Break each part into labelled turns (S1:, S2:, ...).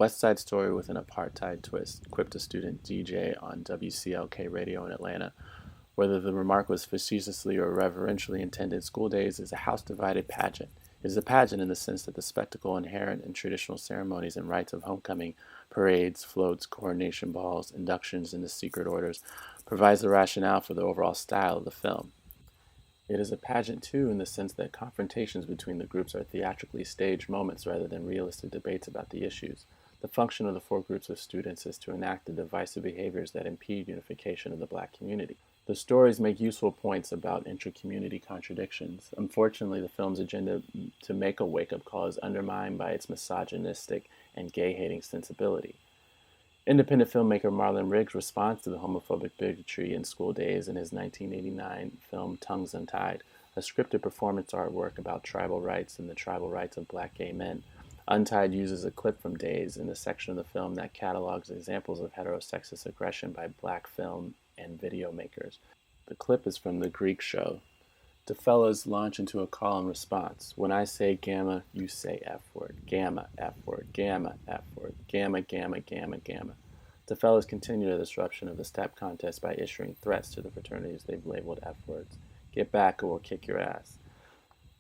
S1: West Side Story with an apartheid twist, quipped a student DJ on WCLK radio in Atlanta. Whether the remark was facetiously or reverentially intended, School Daze is a house-divided pageant. It is a pageant in the sense that the spectacle inherent in traditional ceremonies and rites of homecoming, parades, floats, coronation balls, inductions into secret orders, provides the rationale for the overall style of the film. It is a pageant, too, in the sense that confrontations between the groups are theatrically staged moments rather than realistic debates about the issues. The function of the four groups of students is to enact the divisive behaviors that impede unification of the Black community. The stories make useful points about intra-community contradictions. Unfortunately, the film's agenda to make a wake-up call is undermined by its misogynistic and gay-hating sensibility. Independent filmmaker Marlon Riggs responds to the homophobic bigotry in School Daze in his 1989 film Tongues Untied, a scripted performance artwork about tribal rights and the tribal rights of Black gay men. Untied uses a clip from Daze in the section of the film that catalogs examples of heterosexist aggression by Black film and video makers. The clip is from the Greek show. The fellas launch into a call and response. When I say gamma, you say F word. Gamma, F word. Gamma, F word. Gamma, gamma, gamma, gamma. The fellas continue the disruption of the step contest by issuing threats to the fraternities they've labeled F words. Get back or we'll kick your ass.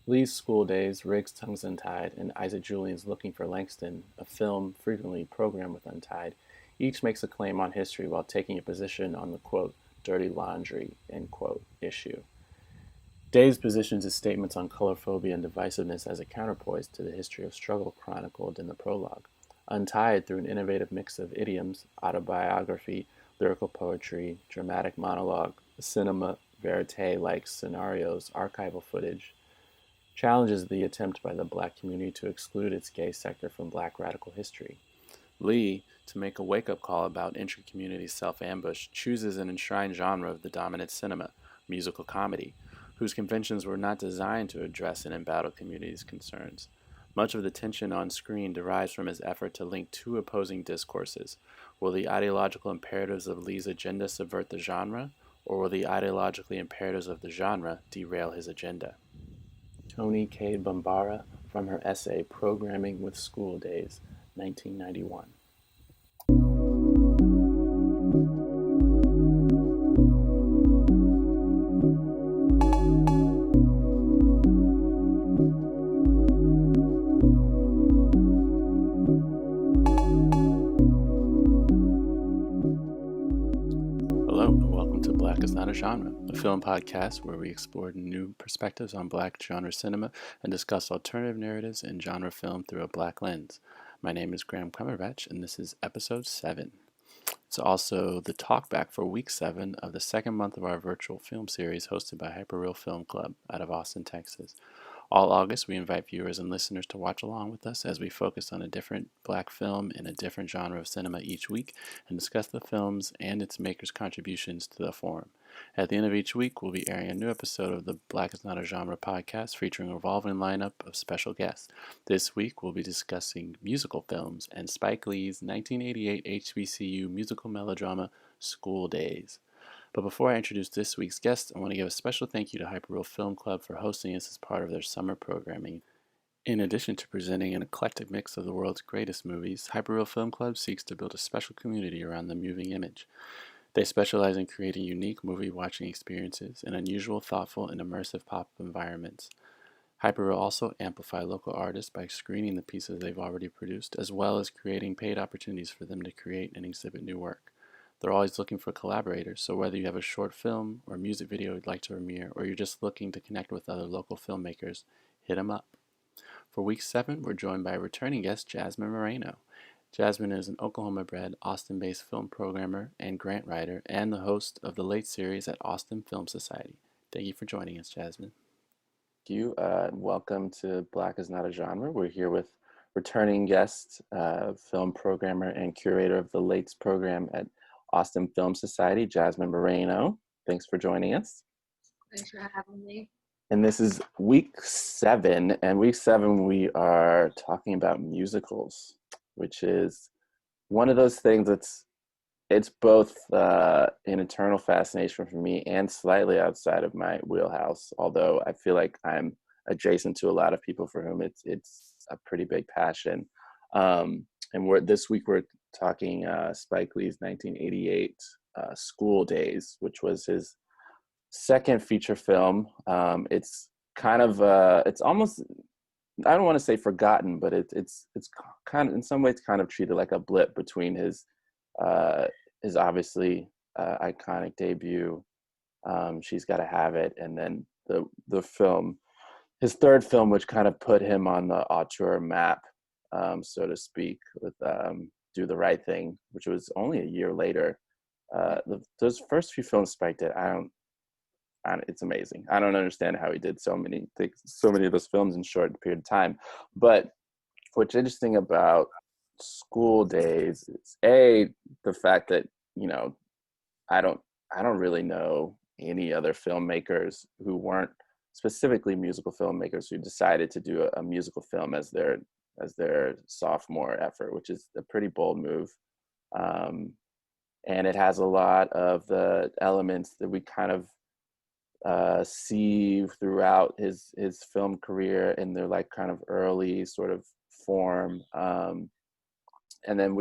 S1: Lee's School Daze, Riggs' Tongues Untied, and Isaac Julian's Looking for Langston, a film frequently programmed with Untied, each makes a claim on history while taking a position on the, quote, dirty laundry, end quote, issue. Daze positions his statements on colorphobia and divisiveness as a counterpoise to the history of struggle chronicled in the prologue. Untied, through an innovative mix of idioms, autobiography, lyrical poetry, dramatic monologue, cinema verite-like scenarios, archival footage, challenges the attempt by the Black community to exclude its gay sector from Black radical history. Lee, to make a wake-up call about intra-community self-ambush, chooses an enshrined genre of the dominant cinema, musical comedy, whose conventions were not designed to address and embattle communities' concerns. Much of the tension on screen derives from his effort to link two opposing discourses. Will the ideological imperatives of Lee's agenda subvert the genre, or will the ideologically imperatives of the genre derail his agenda? Toni Cade Bambara, from her essay Programming with School Daze, 1991. Hello, and welcome to Black is Not a Genre, a film podcast where we explore new perspectives on Black genre cinema and discuss alternative narratives in genre film through a Black lens. My name is Graham Cumberbatch, and this is episode 7. It's also the talkback for week 7 of the second month of our virtual film series hosted by Hyperreal Film Club out of Austin, Texas. All August, we invite viewers and listeners to watch along with us as we focus on a different Black film in a different genre of cinema each week and discuss the films and its makers' contributions to the forum. At the end of each week, we'll be airing a new episode of the Black is Not a Genre podcast featuring a revolving lineup of special guests. This week, we'll be discussing musical films and Spike Lee's 1988 HBCU musical melodrama, School Daze. But before I introduce this week's guest, I want to give a special thank you to Hyperreal Film Club for hosting us as part of their summer programming. In addition to presenting an eclectic mix of the world's greatest movies, Hyperreal Film Club seeks to build a special community around the moving image. They specialize in creating unique movie-watching experiences in unusual, thoughtful, and immersive pop-up environments. Hyperreal also amplify local artists by screening the pieces they've already produced, as well as creating paid opportunities for them to create and exhibit new work. They're always looking for collaborators, so whether you have a short film or music video you'd like to premiere, or you're just looking to connect with other local filmmakers, hit them up. For week 7, we're joined by returning guest Jazmyne Moreno. Jazmyne is an Oklahoma-bred, Austin-based film programmer and grant writer, and the host of the Late series at Austin Film Society. Thank you for joining us, Jazmyne. Thank you. Welcome to Black is Not a Genre. We're here with returning guest, film programmer and curator of the Lates program at Austin Film Society, Jazmyne Moreno. Thanks for joining us.
S2: Thanks for having me.
S1: And this is week 7, and week 7 we are talking about musicals, which is one of those things it's both an eternal fascination for me and slightly outside of my wheelhouse, although I feel like I'm adjacent to a lot of people for whom it's a pretty big passion. And we're this week we're talking Spike Lee's 1988 School Daze, which was his second feature film. It's kind of it's almost, I don't want to say forgotten, but it's kind of in some ways kind of treated like a blip between his obviously iconic debut, She's Gotta Have It, and then the film, his third film, which kind of put him on the auteur map, so to speak, with Do the Right Thing, which was only a year later. Those first few films Spike did, it's amazing. I don't understand how he did so many things, so many of those films in a short period of time. But what's interesting about School Daze is the fact that, you know, I don't really know any other filmmakers who weren't specifically musical filmmakers who decided to do a musical film as their sophomore effort, which is a pretty bold move. And it has a lot of the elements that we kind of see throughout his film career in their like kind of early sort of form. And then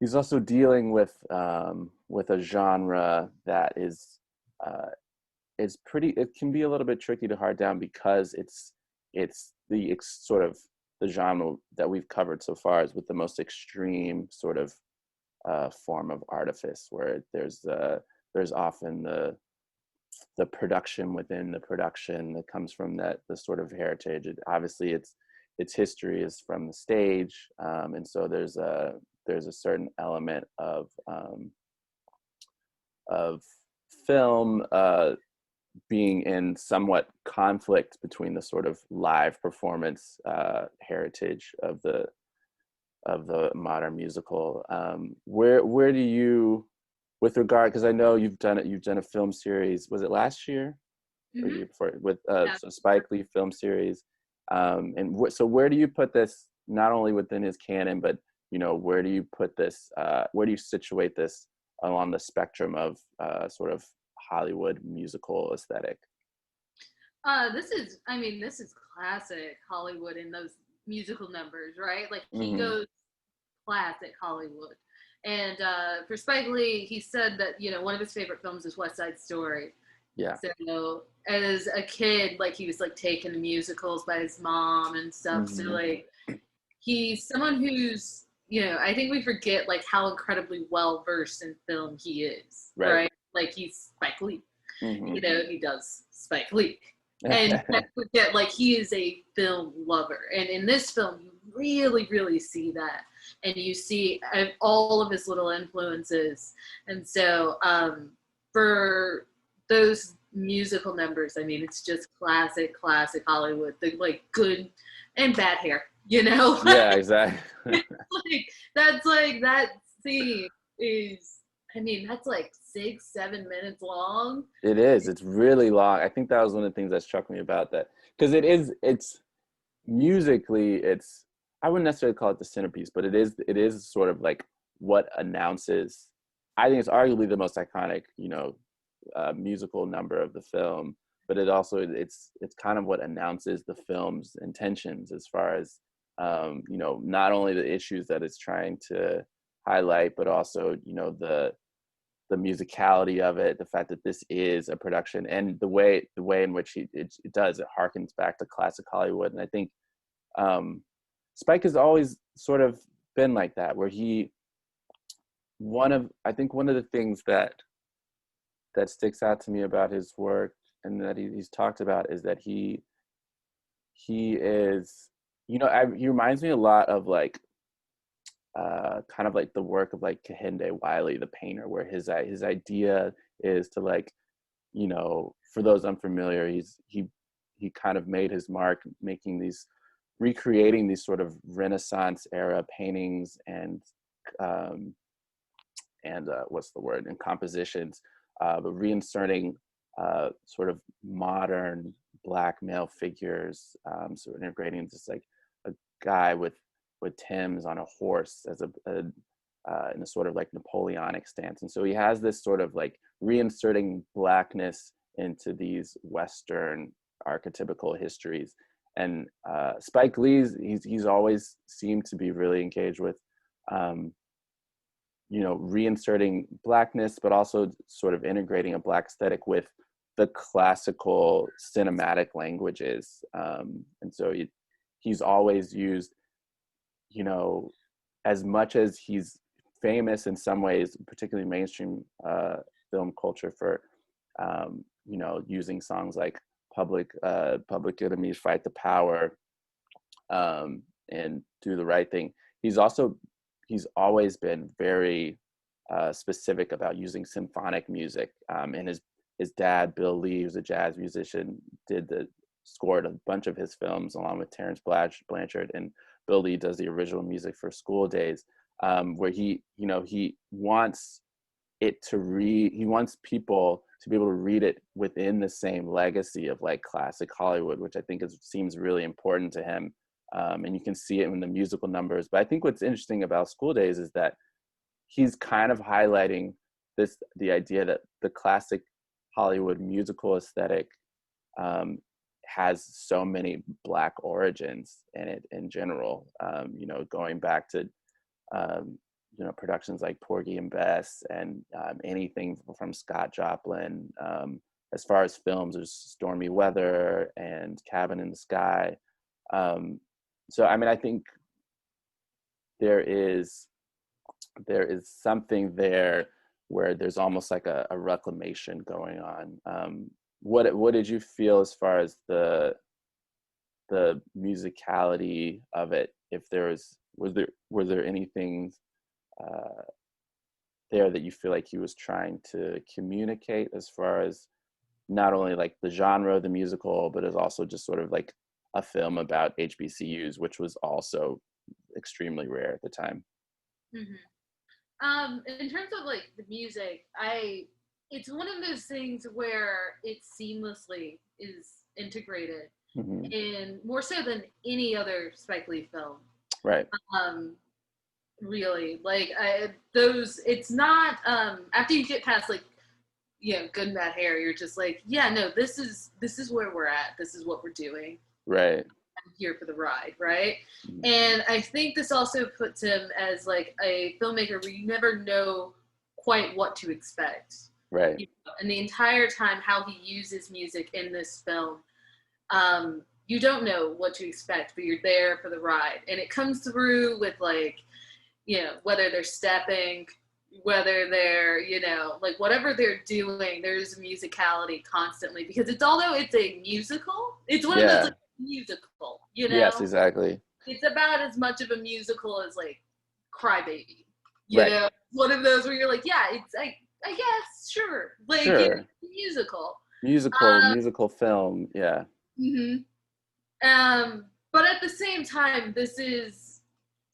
S1: he's also dealing with a genre that is pretty, it can be a little bit tricky to hard down because it's sort of the genre that we've covered so far is with the most extreme sort of form of artifice, where there's often the production within the production that comes from the sort of heritage. Obviously its history is from the stage, and so there's a certain element of film being in somewhat conflict between the sort of live performance heritage of the modern musical. Where do you, with regard, because I know you've done a film series, was it last year or year before, with so Spike Lee film series, and so where do you put this, not only within his canon, but you know, where do you put this, where do you situate this along the spectrum of sort of Hollywood musical aesthetic?
S2: This is classic Hollywood in those musical numbers, right? Like he
S1: Mm-hmm.
S2: goes classic Hollywood. And for Spike Lee, he said that, you know, one of his favorite films is West Side Story.
S1: Yeah.
S2: So as a kid, like he was like taken to musicals by his mom and stuff. So
S1: Mm-hmm.
S2: like he's someone who's, you know, I think we forget like how incredibly well versed in film he is, right? Like he's Spike Lee.
S1: Mm-hmm.
S2: You know, he does Spike Lee. And I forget, like, he is a film lover. And in this film, you really, really see that. And you see all of his little influences. And so for those musical numbers, I mean, it's just classic Hollywood. The, like, good and bad hair, you know?
S1: Yeah, exactly.
S2: like that scene is, I mean, that's like 6-7 minutes long.
S1: It is. It's really long. I think that was one of the things that struck me about that, because it's musically, I wouldn't necessarily call it the centerpiece, but it is sort of like what announces. I think it's arguably the most iconic, you know, musical number of the film. But it's kind of what announces the film's intentions as far as you know, not only the issues that it's trying to highlight, but also, you know, the musicality of it, the fact that this is a production, and the way in which it harkens back to classic Hollywood. And I think Spike has always sort of been like that, where one of the things that sticks out to me about his work, and that he's talked about, is that he is, you know, he reminds me a lot of like kind of like the work of like Kehinde Wiley, the painter, where his idea is to, like, you know, for those unfamiliar, he kind of made his mark recreating these sort of Renaissance era paintings and what's the word, and compositions, but reinserting sort of modern Black male figures, sort of integrating just like a guy with Tim's on a horse as in a sort of like Napoleonic stance. And so he has this sort of like reinserting Blackness into these Western archetypical histories. And Spike Lee's, he's always seemed to be really engaged with, reinserting Blackness, but also sort of integrating a Black aesthetic with the classical cinematic languages. And so he's always used, as much as he's famous in some ways, particularly mainstream film culture for, using songs like Public Enemy's Fight the Power, and Do the Right Thing. He's always been very specific about using symphonic music. And his dad, Bill Lee, who's a jazz musician, scored a bunch of his films along with Terrence Blanchard, and Bill Lee does the original music for School Daze, where he wants he wants people to be able to read it within the same legacy of like classic Hollywood, which I think seems really important to him. And you can see it in the musical numbers. But I think what's interesting about School Daze is that he's kind of highlighting the idea that the classic Hollywood musical aesthetic has so many Black origins in it in general, going back to productions like Porgy and Bess, and anything from Scott Joplin. As far as films, there's Stormy Weather and Cabin in the Sky. So I mean, I think there is something there where there's almost like a reclamation going on. What did you feel as far as the musicality of it? If was there anything there that you feel like he was trying to communicate, as far as not only like the genre of the musical, but as also just sort of like a film about HBCUs, which was also extremely rare at the time?
S2: In terms of like the music, it's one of those things where it seamlessly is integrated, in more so than any other Spike Lee film.
S1: Right.
S2: Really, like it's not after you get past like Good and Bad Hair, you're just like, yeah, no, this is where we're at, this is what we're doing,
S1: right?
S2: I'm here for the ride, right? And I think this also puts him as like a filmmaker where you never know quite what to expect,
S1: right?
S2: And the entire time how he uses music in this film, you don't know what to expect, but you're there for the ride, and it comes through with like, whether they're stepping, whether they're, like whatever they're doing, there's musicality constantly, because although it's a musical, it's one of those like musical,
S1: Yes, exactly.
S2: It's about as much of a musical as like Cry Baby,
S1: right.
S2: One of those where you're like, yeah, it's I guess, sure, like
S1: sure.
S2: musical
S1: film, yeah.
S2: But at the same time, this is,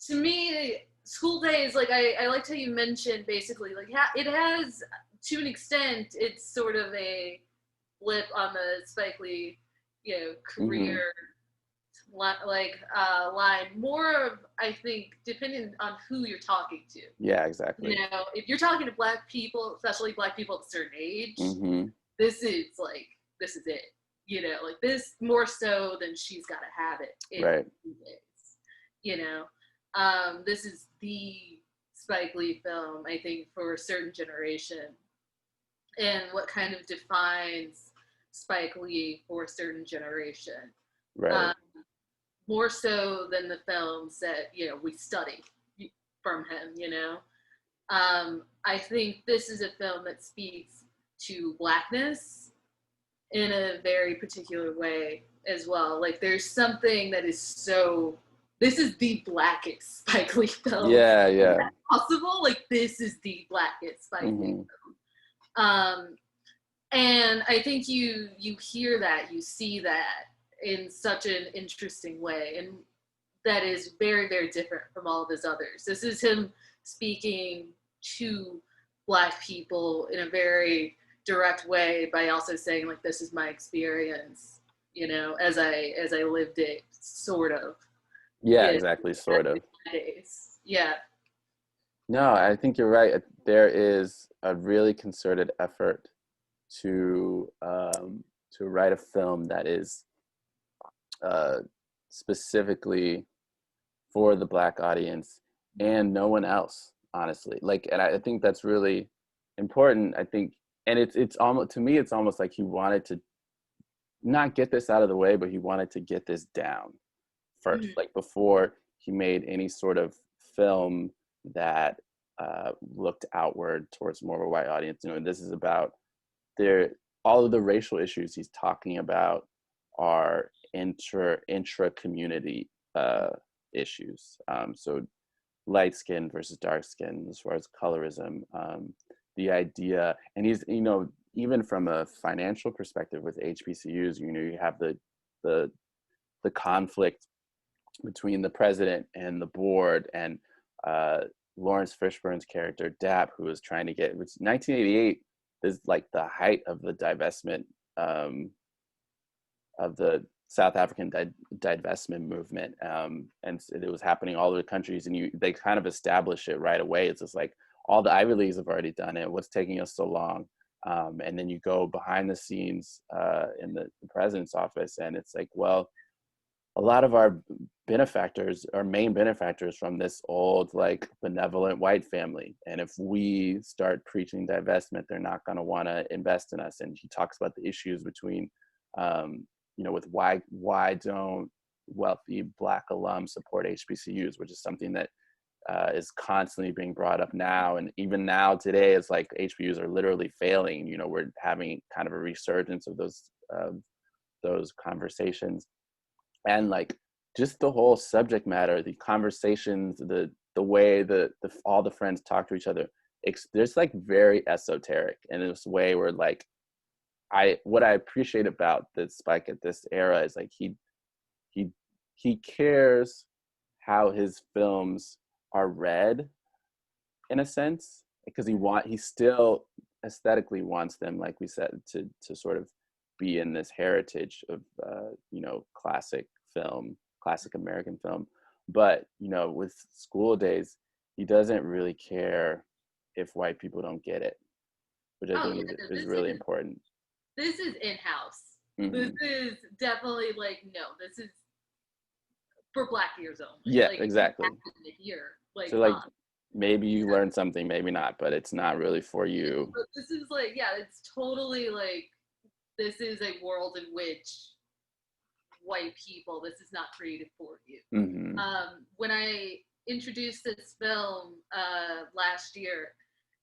S2: to me, School Daze, like I liked how you mentioned basically like it has, to an extent, it's sort of a blip on the Spike Lee career line, more of, I think, depending on who you're talking to.
S1: Yeah, exactly.
S2: If you're talking to Black people, especially Black people of a certain age, this is it. Like this more so than She's Gotta Have It.
S1: Right.
S2: This is the Spike Lee film, I think, for a certain generation, and what kind of defines Spike Lee for a certain generation.
S1: Right.
S2: More so than the films that, we study from him, I think this is a film that speaks to Blackness in a very particular way as well. Like there's something that is so, this is the Blackest Spike Lee film.
S1: Yeah.
S2: Possible. Like this is the Blackest Spike Lee film. And I think you hear that, you see that in such an interesting way, and that is very, very different from all of his others. This is him speaking to Black people in a very direct way by also saying like, this is my experience, as I lived it, sort of.
S1: Yeah, exactly, sort of.
S2: Yeah.
S1: No, I think you're right. There is a really concerted effort to write a film that is specifically for the Black audience and no one else, honestly. Like, and I think that's really important. I think, and it's almost, to me, it's almost like he wanted to not get this out of the way, but he wanted to get this down first,
S2: Mhm.
S1: like before he made any sort of film that looked outward towards more of a white audience. You know, and this is about there, all of the racial issues he's talking about are intra community issues. So light skin versus dark skin, as far as colorism, the idea, and he's, you know, even from a financial perspective with HBCUs, you know, you have the the conflict between the president and the board, and uh, Lawrence Fishburne's character Dap, who was trying to get, which 1988 is like the height of the divestment, of the South African divestment movement, and it was happening all over the countries, and they kind of establish it right away. It's just like all the Ivy Leagues have already done it. What's taking us so long? And then you go behind the scenes in the president's office, and it's like, well, a lot of our benefactors are main benefactors from this old, like, benevolent white family. And if we start preaching divestment, they're not going to want to invest in us. And he talks about the issues between, you know, with why don't wealthy Black alums support HBCUs, which is something that is constantly being brought up now. And even now today, it's like HBCUs are literally failing. You know, we're having kind of a resurgence of those conversations. And like just the whole subject matter, the conversations, the way the all the friends talk to each other, there's like very esoteric in this way where, like, what I appreciate about this Spike at this era is like he he cares how his films are read, in a sense, because he still aesthetically wants them, like we said, to sort of be in this heritage of you know, classic American film. But you know, with School Daze, he doesn't really care if white people don't get it, which I
S2: Oh
S1: think
S2: yeah,
S1: is,
S2: no,
S1: is really important.
S2: this is in house. This
S1: Hmm.
S2: is definitely like, no, this is for Black ears only.
S1: Yeah,
S2: Like if you
S1: exactly.
S2: happen to hear, like
S1: So like maybe you learn something, maybe not, but it's not really for you.
S2: but this is like, yeah, it's totally like, this is a world in which white people, this is not created for you.
S1: Hmm.
S2: When I introduced this film last year,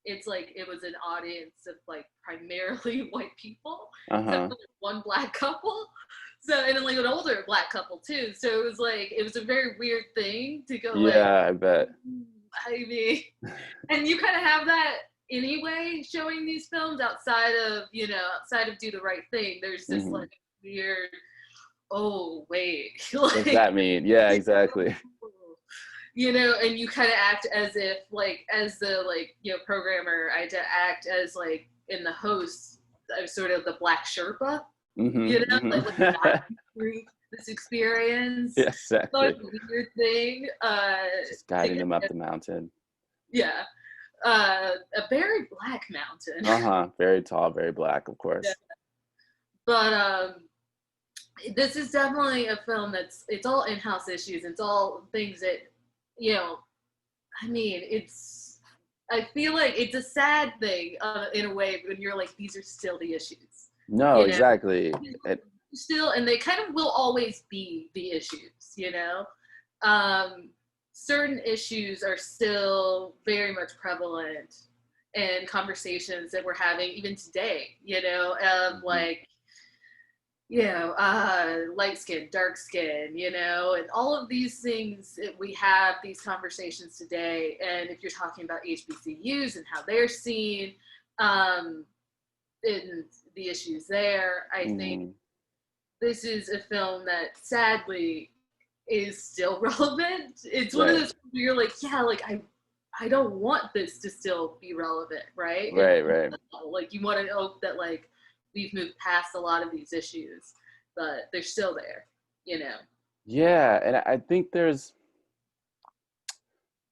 S2: it's like it was an audience of like primarily white people, except
S1: Uh-huh.
S2: for like one Black couple. So, and then like an older Black couple too. So it was like, it was a very weird thing to go like,
S1: Yeah, I bet.
S2: I mean, and you kind of have that anyway showing these films outside of, you know, outside of Do the Right Thing. There's this
S1: Hmm.
S2: like weird, oh wait,
S1: What's
S2: like,
S1: that mean? Yeah, exactly.
S2: you know, and you kind of act as if like, as the, like, you know, programmer, I had to act as like, in the host, I was sort of the Black Sherpa,
S1: Hmm.
S2: you know, like guide
S1: Hmm.
S2: you through this experience.
S1: Yeah,
S2: So
S1: exactly.
S2: it's a weird thing.
S1: Just guiding
S2: Because,
S1: them up the mountain.
S2: yeah, a very Black mountain.
S1: Uh-huh. Very tall, very Black, of
S2: Yeah.
S1: course.
S2: But this is definitely a film that's, it's all in-house issues. It's all things that, you know, I mean, it's, I feel like it's a sad thing in a way when you're like, these are still the issues,
S1: No,
S2: you know,
S1: exactly.
S2: still, and they kind of will always be the issues, you know. Um, Certain issues are still very much prevalent in conversations that we're having even today, you know,
S1: Mhm.
S2: like, you know, light skin, dark skin, you know, and all of these things that we have these conversations today. And if you're talking about HBCUs and how they're seen, um, and the issues there, I think
S1: Mhm.
S2: this is a film that sadly is still relevant. It's one of
S1: Right.
S2: those where you're like, yeah, like I don't want this to still be relevant, right? And
S1: Right, right.
S2: like you want to know that like we've moved past a lot of these issues, but they're still there, you know.
S1: Yeah, and I think there's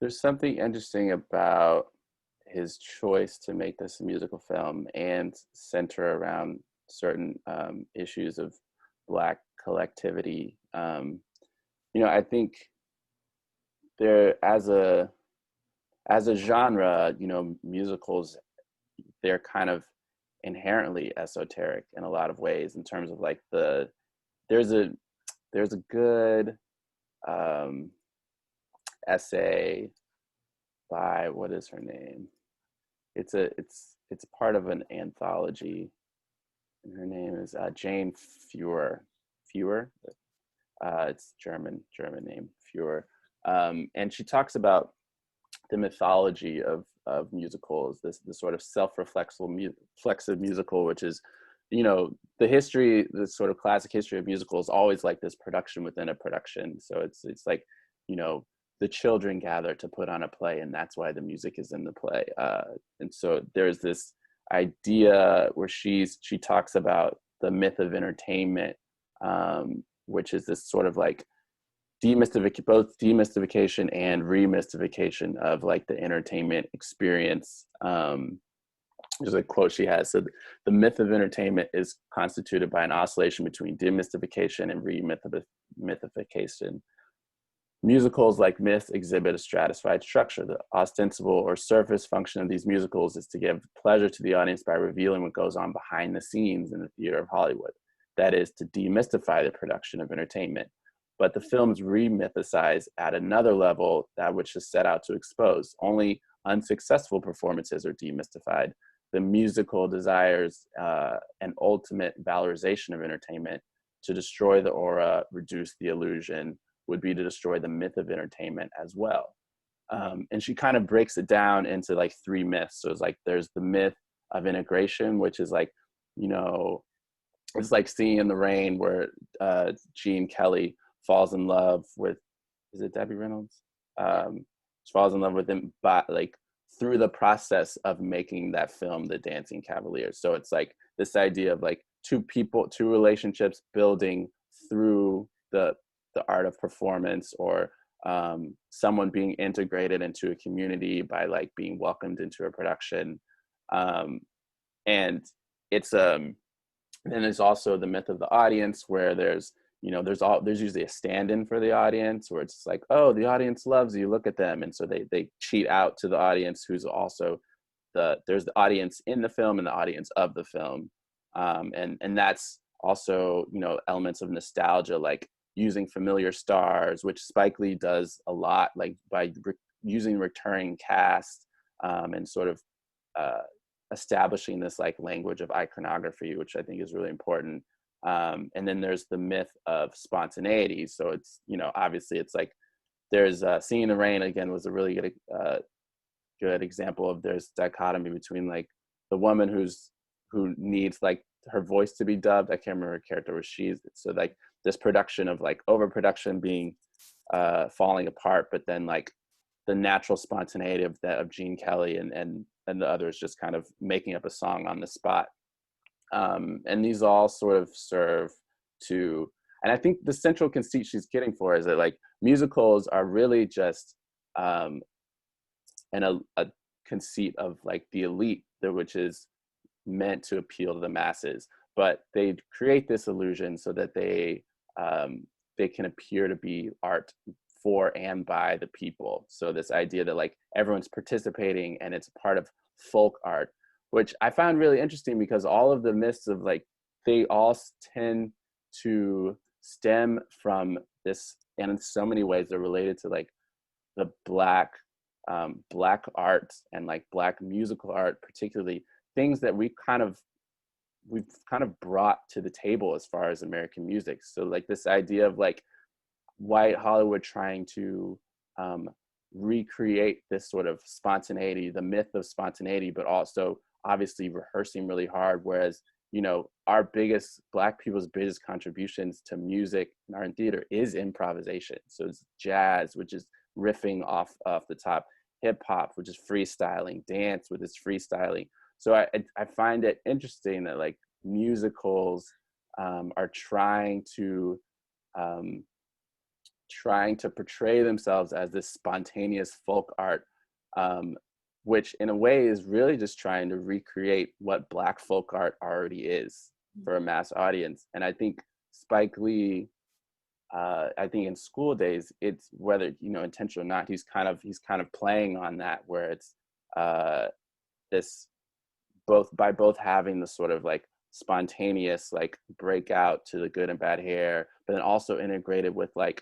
S1: something interesting about his choice to make this a musical film and center around certain issues of Black collectivity. I think there as a genre, musicals, they're kind of inherently esoteric in a lot of ways in terms of like there's a there's a good um, essay by, what is her name? It's part of an anthology, and her name is Jane Fuhr. Fuhr, it's German name, Fuhr, and she talks about the mythology of musicals, this sort of self-reflexive musical, which is, the history, the sort of classic history of musicals, always like this production within a production. So it's like, the children gather to put on a play, and that's why the music is in the play. And so there's this idea where she talks about the myth of entertainment, which is this sort of like both demystification and remystification of like the entertainment experience. There's a quote she has: "So the myth of entertainment is constituted by an oscillation between demystification and remythification. Musicals, like myths, exhibit a stratified structure. The ostensible or surface function of these musicals is to give pleasure to the audience by revealing what goes on behind the scenes in the theater of Hollywood. That is, to demystify the production of entertainment. But the films remythicize at another level that which is set out to expose. Only unsuccessful performances are demystified. The musical desires an ultimate valorization of entertainment. To destroy the aura, reduce the illusion, would be to destroy the myth of entertainment as well." And she kind of breaks it down into like three myths. So it's like there's the myth of integration, which is like, it's like Singing in the Rain, where Gene Kelly falls in love with, is it Debbie Reynolds? She falls in love with him, but like through the process of making that film, The Dancing Cavaliers. So it's like this idea of like two relationships building through the art of performance, or someone being integrated into a community by like being welcomed into a production. And it's then there's also the myth of the audience, where there's usually a stand-in for the audience, where it's like, oh, the audience loves you, look at them. And so they cheat out to the audience, who's also there's the audience in the film and the audience of the film. And that's also, elements of nostalgia, like using familiar stars, which Spike Lee does a lot, like by using returning cast, and sort of establishing this like language of iconography, which I think is really important. And then there's the myth of spontaneity. So it's, obviously it's like there's Singing in the Rain, again, was a really good example of there's dichotomy between like the woman who needs like her voice to be dubbed. I can't remember her character, was so like this production of like overproduction being falling apart, but then like the natural spontaneity of Gene Kelly and the others just kind of making up a song on the spot. And these all sort of serve to, and I think the central conceit she's getting for is that like musicals are really just a conceit of like the elite, which is meant to appeal to the masses, but they create this illusion so that they can appear to be art for and by the people. So this idea that like everyone's participating and it's part of folk art, which I found really interesting, because all of the myths of like, they all tend to stem from this, and in so many ways they're related to like the black art and like black musical art, particularly things that we've kind of brought to the table as far as American music. So like this idea of like white Hollywood trying to recreate this sort of spontaneity, the myth of spontaneity, but also obviously rehearsing really hard. Whereas, our Black people's biggest contributions to music and art and theater is improvisation. So it's jazz, which is riffing off the top, hip hop, which is freestyling, dance, which is freestyling. So I find it interesting that like musicals are trying to portray themselves as this spontaneous folk art, which in a way is really just trying to recreate what Black folk art already is for a mass audience. And I think Spike Lee I think in School Daze, it's whether, you know, intentional or not, he's kind of playing on that, where it's this both having the sort of like spontaneous like breakout to the good and bad hair, but then also integrated with like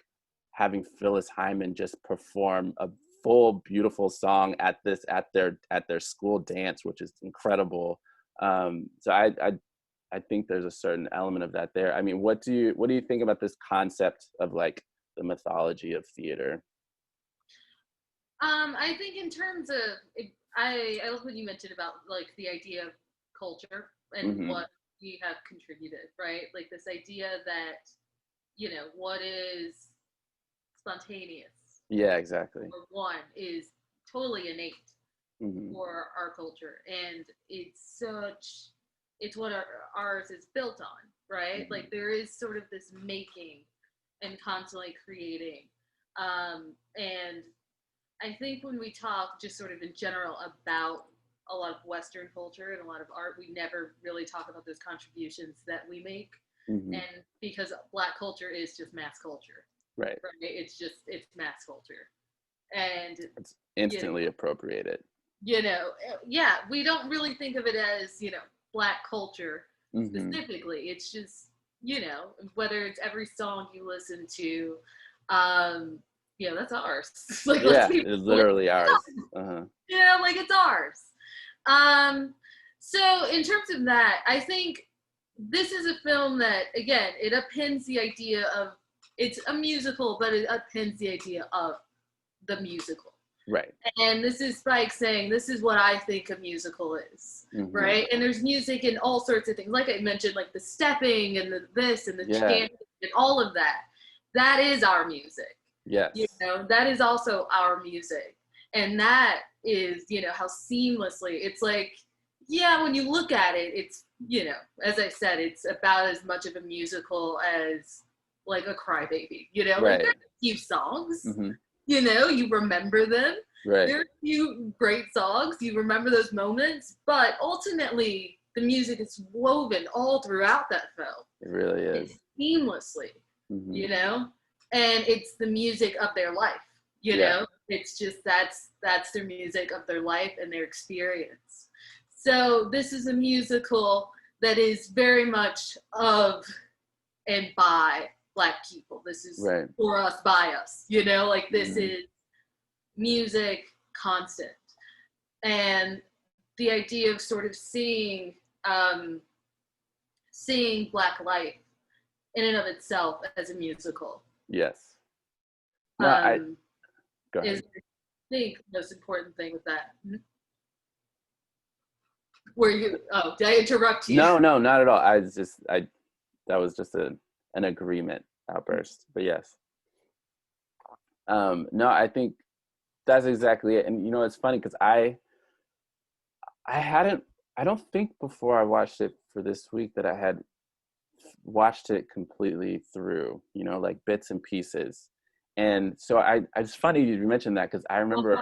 S1: having Phyllis Hyman just perform a full beautiful song at their school dance, which is incredible. So I think there's a certain element of that there. I mean, what do you think about this concept of like the mythology of theater?
S2: I think in terms of, I love what you mentioned about like the idea of culture and
S1: Mm-hmm.
S2: what we have contributed, right? Like this idea that, what is spontaneous
S1: Yeah, exactly.
S2: for one is totally innate
S1: Mm-hmm.
S2: for our culture. And it's what ours is built on, right?
S1: Mm-hmm.
S2: Like there is sort of this making and constantly creating. And I think when we talk just sort of in general about a lot of Western culture and a lot of art, we never really talk about those contributions that we make.
S1: Mm-hmm.
S2: And because Black culture is just mass culture,
S1: Right.
S2: right? It's mass culture. And,
S1: It's
S2: you know,
S1: instantly appropriated.
S2: yeah, we don't really think of it as, Black culture
S1: Mm-hmm.
S2: specifically. It's just, whether it's every song you listen to, um, that's ours. Like, let's
S1: Yeah,
S2: be
S1: it's
S2: real.
S1: literally ours. Uh-huh.
S2: Like it's ours. Um, so in terms of that, I think this is a film that, again, it upends the idea of it's a musical, but it upends the idea of the musical.
S1: Right.
S2: And this is Spike saying, this is what I think a musical is,
S1: Mm-hmm.
S2: right? And there's music in all sorts of things. Like I mentioned, like the stepping and the this and the
S1: Yeah.
S2: chanting and all of that. That is our music.
S1: Yes.
S2: That is also our music. And that is, how seamlessly it's like, yeah, when you look at it, it's, as I said, it's about as much of a musical as like a crybaby, like
S1: Right.
S2: there's a few songs,
S1: Mm-hmm.
S2: you remember them.
S1: Right.
S2: There are a few great songs, you remember those moments, but ultimately the music is woven all throughout that film.
S1: It really
S2: It's
S1: is.
S2: seamlessly,
S1: Mm-hmm.
S2: and it's the music of their life,
S1: Yeah.
S2: it's just that's their music of their life and their experience. So this is a musical that is very much of and by Black people. This is
S1: Right.
S2: for us, by us, like this
S1: Mm-hmm.
S2: is music constant. And the idea of sort of um, seeing Black life in and of itself as a musical,
S1: Yes. No,
S2: um,
S1: go
S2: is,
S1: ahead.
S2: I think, the most important thing with that. Did I interrupt you?
S1: No, no, not at all. That was just an agreement outburst. But yes. No, I think that's exactly it. And it's funny because I hadn't I don't think before I watched it for this week that I had watched it completely through, like bits and pieces. And so it's funny you mentioned that because I remember,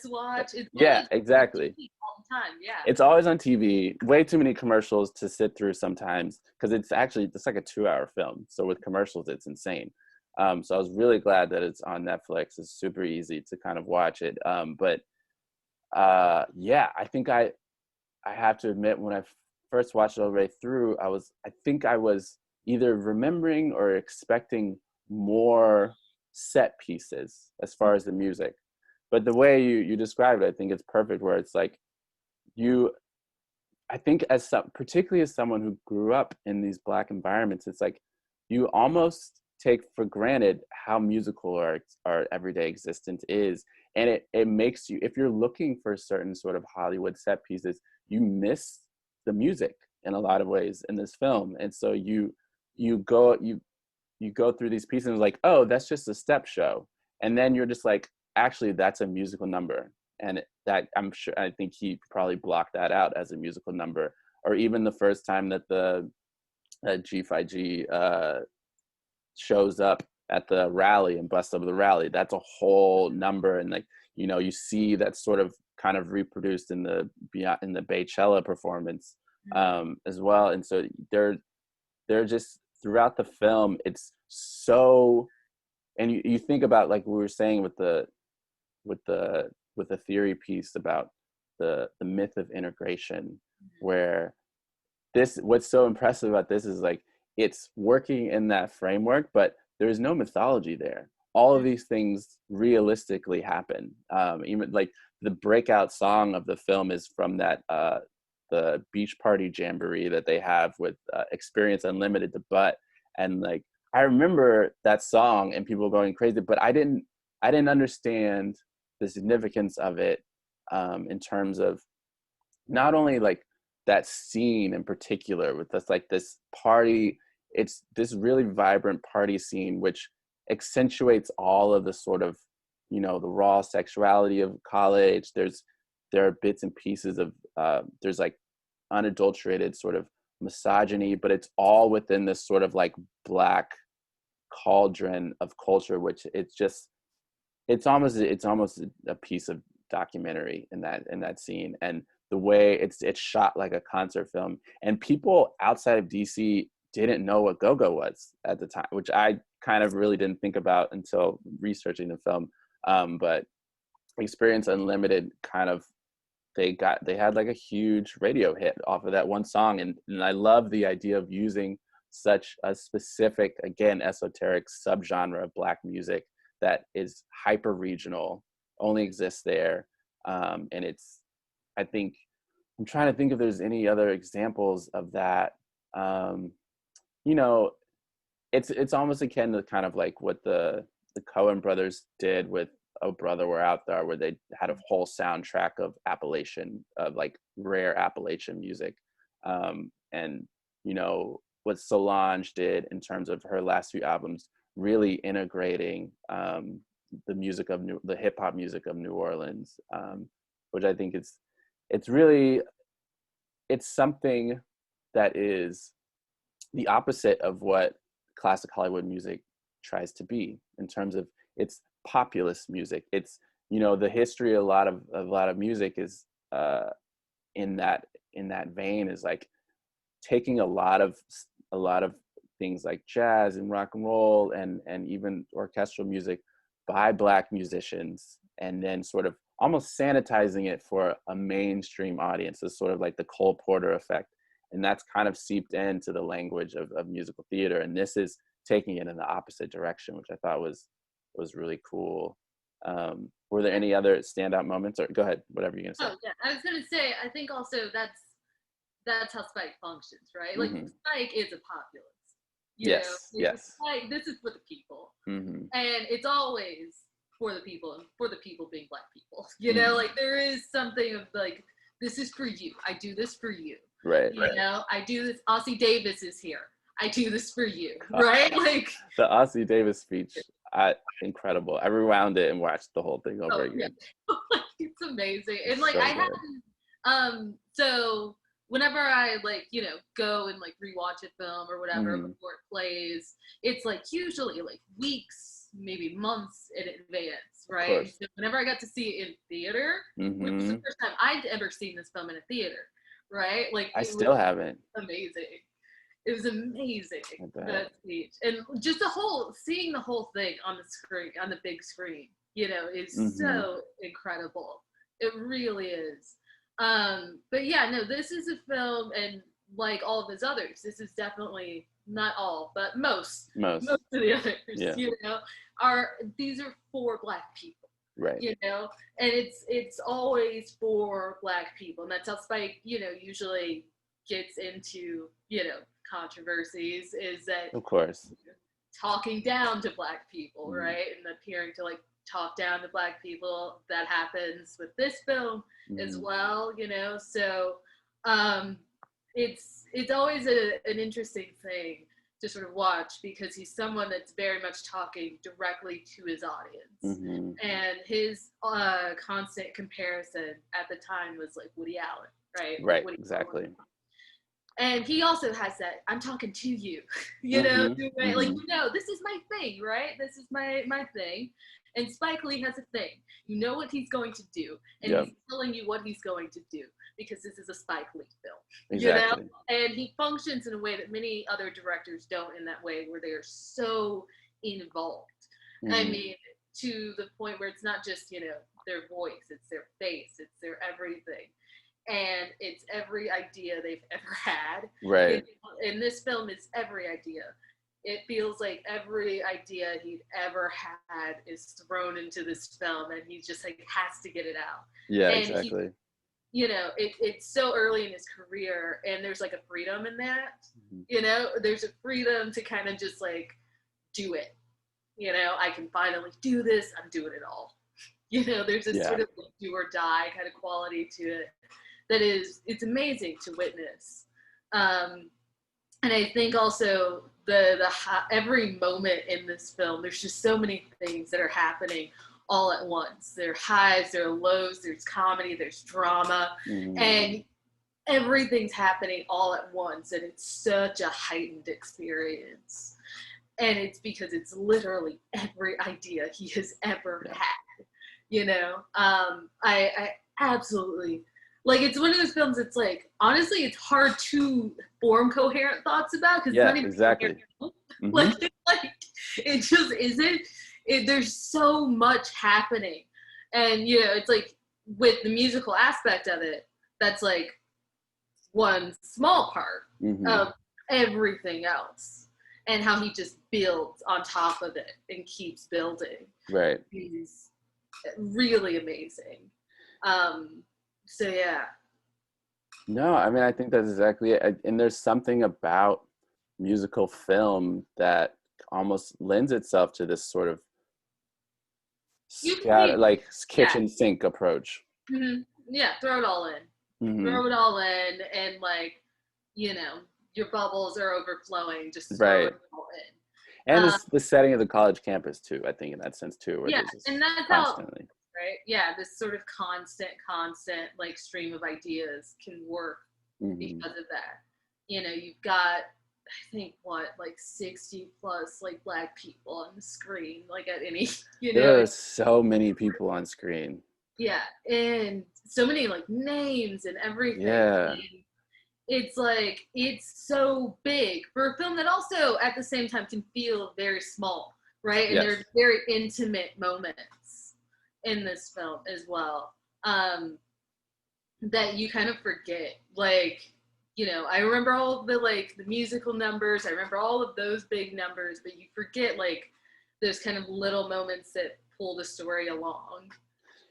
S2: Watch. It's
S1: yeah,
S2: always on
S1: exactly.
S2: TV all the time. Yeah.
S1: It's always on TV, way too many commercials to sit through sometimes because it's like a 2-hour film. So with commercials, it's insane. So I was really glad that it's on Netflix. It's super easy to kind of watch it. But yeah, I think I have to admit when I first watched it all the way through, I think I was either remembering or expecting more set pieces as far as the music. But the way you described it, I think it's perfect where it's like you I think particularly as someone who grew up in these Black environments, it's like you almost take for granted how musical our everyday existence is. And it makes you, if you're looking for certain sort of Hollywood set pieces, you miss the music in a lot of ways in this film. And so you go through these pieces and like, oh, that's just a step show. And then you're just like, actually, that's a musical number. And that I think he probably blocked that out as a musical number. Or even the first time that the G5G shows up at the rally and busts up the rally, that's a whole number. And like, you see that sort of kind of reproduced in the Baychella performance as well. And so they're just throughout the film, it's so, and you think about, like we were saying with the theory piece about the myth of integration, where what's so impressive about this is like it's working in that framework, but there's no mythology there. All of these things realistically happen. Even like the breakout song of the film is from that the beach party jamboree that they have with Experience Unlimited to Butt, and like I remember that song and people going crazy, but I didn't understand the significance of it in terms of not only like that scene in particular with this party. It's this really vibrant party scene which accentuates all of the sort of, you know, the raw sexuality of college. There are bits and pieces of there's like unadulterated sort of misogyny, but it's all within this sort of like black cauldron of culture, which it's almost a piece of documentary in that scene. And the way it's shot like a concert film, and people outside of DC didn't know what go-go was at the time, which I kind of really didn't think about until researching the film. But Experience Unlimited kind of, they had like a huge radio hit off of that one song, and I love the idea of using such a specific, again, esoteric subgenre of black music that is hyper regional, only exists there. And it's, I think, I'm trying to think if there's any other examples of that. You know, it's almost akin to kind of like what the Coen brothers did with Oh Brother We're Out There, where they had a whole soundtrack of Appalachian, of like rare Appalachian music. And, you know, what Solange did in terms of her last few albums, really integrating the music of the hip hop music of New Orleans, which I think it's really, it's something that is the opposite of what classic Hollywood music tries to be in terms of its populist music. It's, you know, the history of a lot of music is in that vein, is like taking a lot of things like jazz and rock and roll and even orchestral music by Black musicians, and then sort of almost sanitizing it for a mainstream audience. It's sort of like the Cole Porter effect. And that's kind of seeped into the language of musical theater. And this is taking it in the opposite direction, which I thought was really cool. Were there any other standout moments? Or go ahead, whatever you're gonna say.
S2: Oh yeah, I was gonna say, I think also that's how Spike functions, right? Like Spike is a populist.
S1: Yes.
S2: Spike, this is for the people,
S1: Mm-hmm.
S2: and it's always for the people, and for the people being Black people. You know, like there is something of like, this is for you. I do this for you.
S1: Right.
S2: You know, I do this. Ossie Davis is here. I do this for you, right? Like
S1: the Ossie Davis speech, incredible. I rewound it and watched the whole thing over again.
S2: Yeah. It's amazing. And like
S1: So
S2: I have, so whenever I like, you know, go and like rewatch a film or whatever before it plays, it's like usually like weeks, maybe months in advance, right? So whenever I got to see it in theater, which was the first time I'd ever seen this film in a theater, right? Like
S1: I still haven't.
S2: Amazing. It was amazing, that speech. And just seeing the whole thing on the screen, on the big screen, you know, is so incredible. It really is. But yeah, no, this is a film, and like all of his others, this is definitely, not all, but most of the others, you know, these are for Black people. Right. You know, and it's always for Black people. And that's how Spike, you know, usually gets into, you know, controversies, is that, of course, talking down to Black people, right? And appearing to like talk down to Black people. That happens with this film as well, you know. So it's always an interesting thing to sort of watch, because he's someone that's very much talking directly to his audience. And his constant comparison at the time was like Woody Allen, right? Right, exactly. And he also has that, I'm talking to you, you know, like, you know, this is my thing, right? This is my thing. And Spike Lee has a thing. You know what he's going to do, and
S1: Yep.
S2: he's telling you what he's going to do because this is a Spike Lee film.
S1: Exactly.
S2: You know? And he functions in a way that many other directors don't, in that way where they are so involved. I mean, to the point where it's not just, their voice, it's their face, it's their everything. And it's every idea they've ever had.
S1: Right.
S2: And this film is every idea. It feels like every idea he'd ever had is thrown into this film, and he just like has to get it out.
S1: Yeah,
S2: And
S1: exactly.
S2: It's so early in his career, and there's like a freedom in that. There's a freedom to kind of just like do it. I can finally do this. I'm doing it all. There's this sort of like do or die kind of quality to it that it's amazing to witness. And I think also every moment in this film, there's just so many things that are happening all at once. There are highs, there are lows, there's comedy, there's drama, and everything's happening all at once, and it's such a heightened experience. And it's because it's literally every idea he has ever had. I absolutely, like, it's one of those films that's like, honestly, it's hard to form coherent thoughts about, because it's not even
S1: exactly.
S2: Like it just isn't. There's so much happening, and it's like with the musical aspect of it, that's like one small part of everything else, and how he just builds on top of it and keeps building.
S1: Right.
S2: He's really amazing. So yeah.
S1: No, I mean, I think that's exactly it. And there's something about musical film that almost lends itself to this sort of kitchen sink approach.
S2: Yeah, throw it all in. Throw it all in, and like, your bubbles are overflowing. Just throw it all in.
S1: And the setting of the college campus too, I think, in that sense too, where
S2: and that's
S1: constantly.
S2: Right? Yeah, this sort of constant like stream of ideas can work because of that. You've got, I think, like 60 plus like Black people on the screen, like at any,
S1: There are so many people on screen.
S2: Yeah, and so many like names and everything.
S1: Yeah.
S2: And it's like, it's so big for a film that also at the same time can feel very small, right? And there are very intimate moments in this film as well, that you kind of forget. Like, I remember all of the like the musical numbers, I remember all of those big numbers, but you forget like those kind of little moments that pull the story along.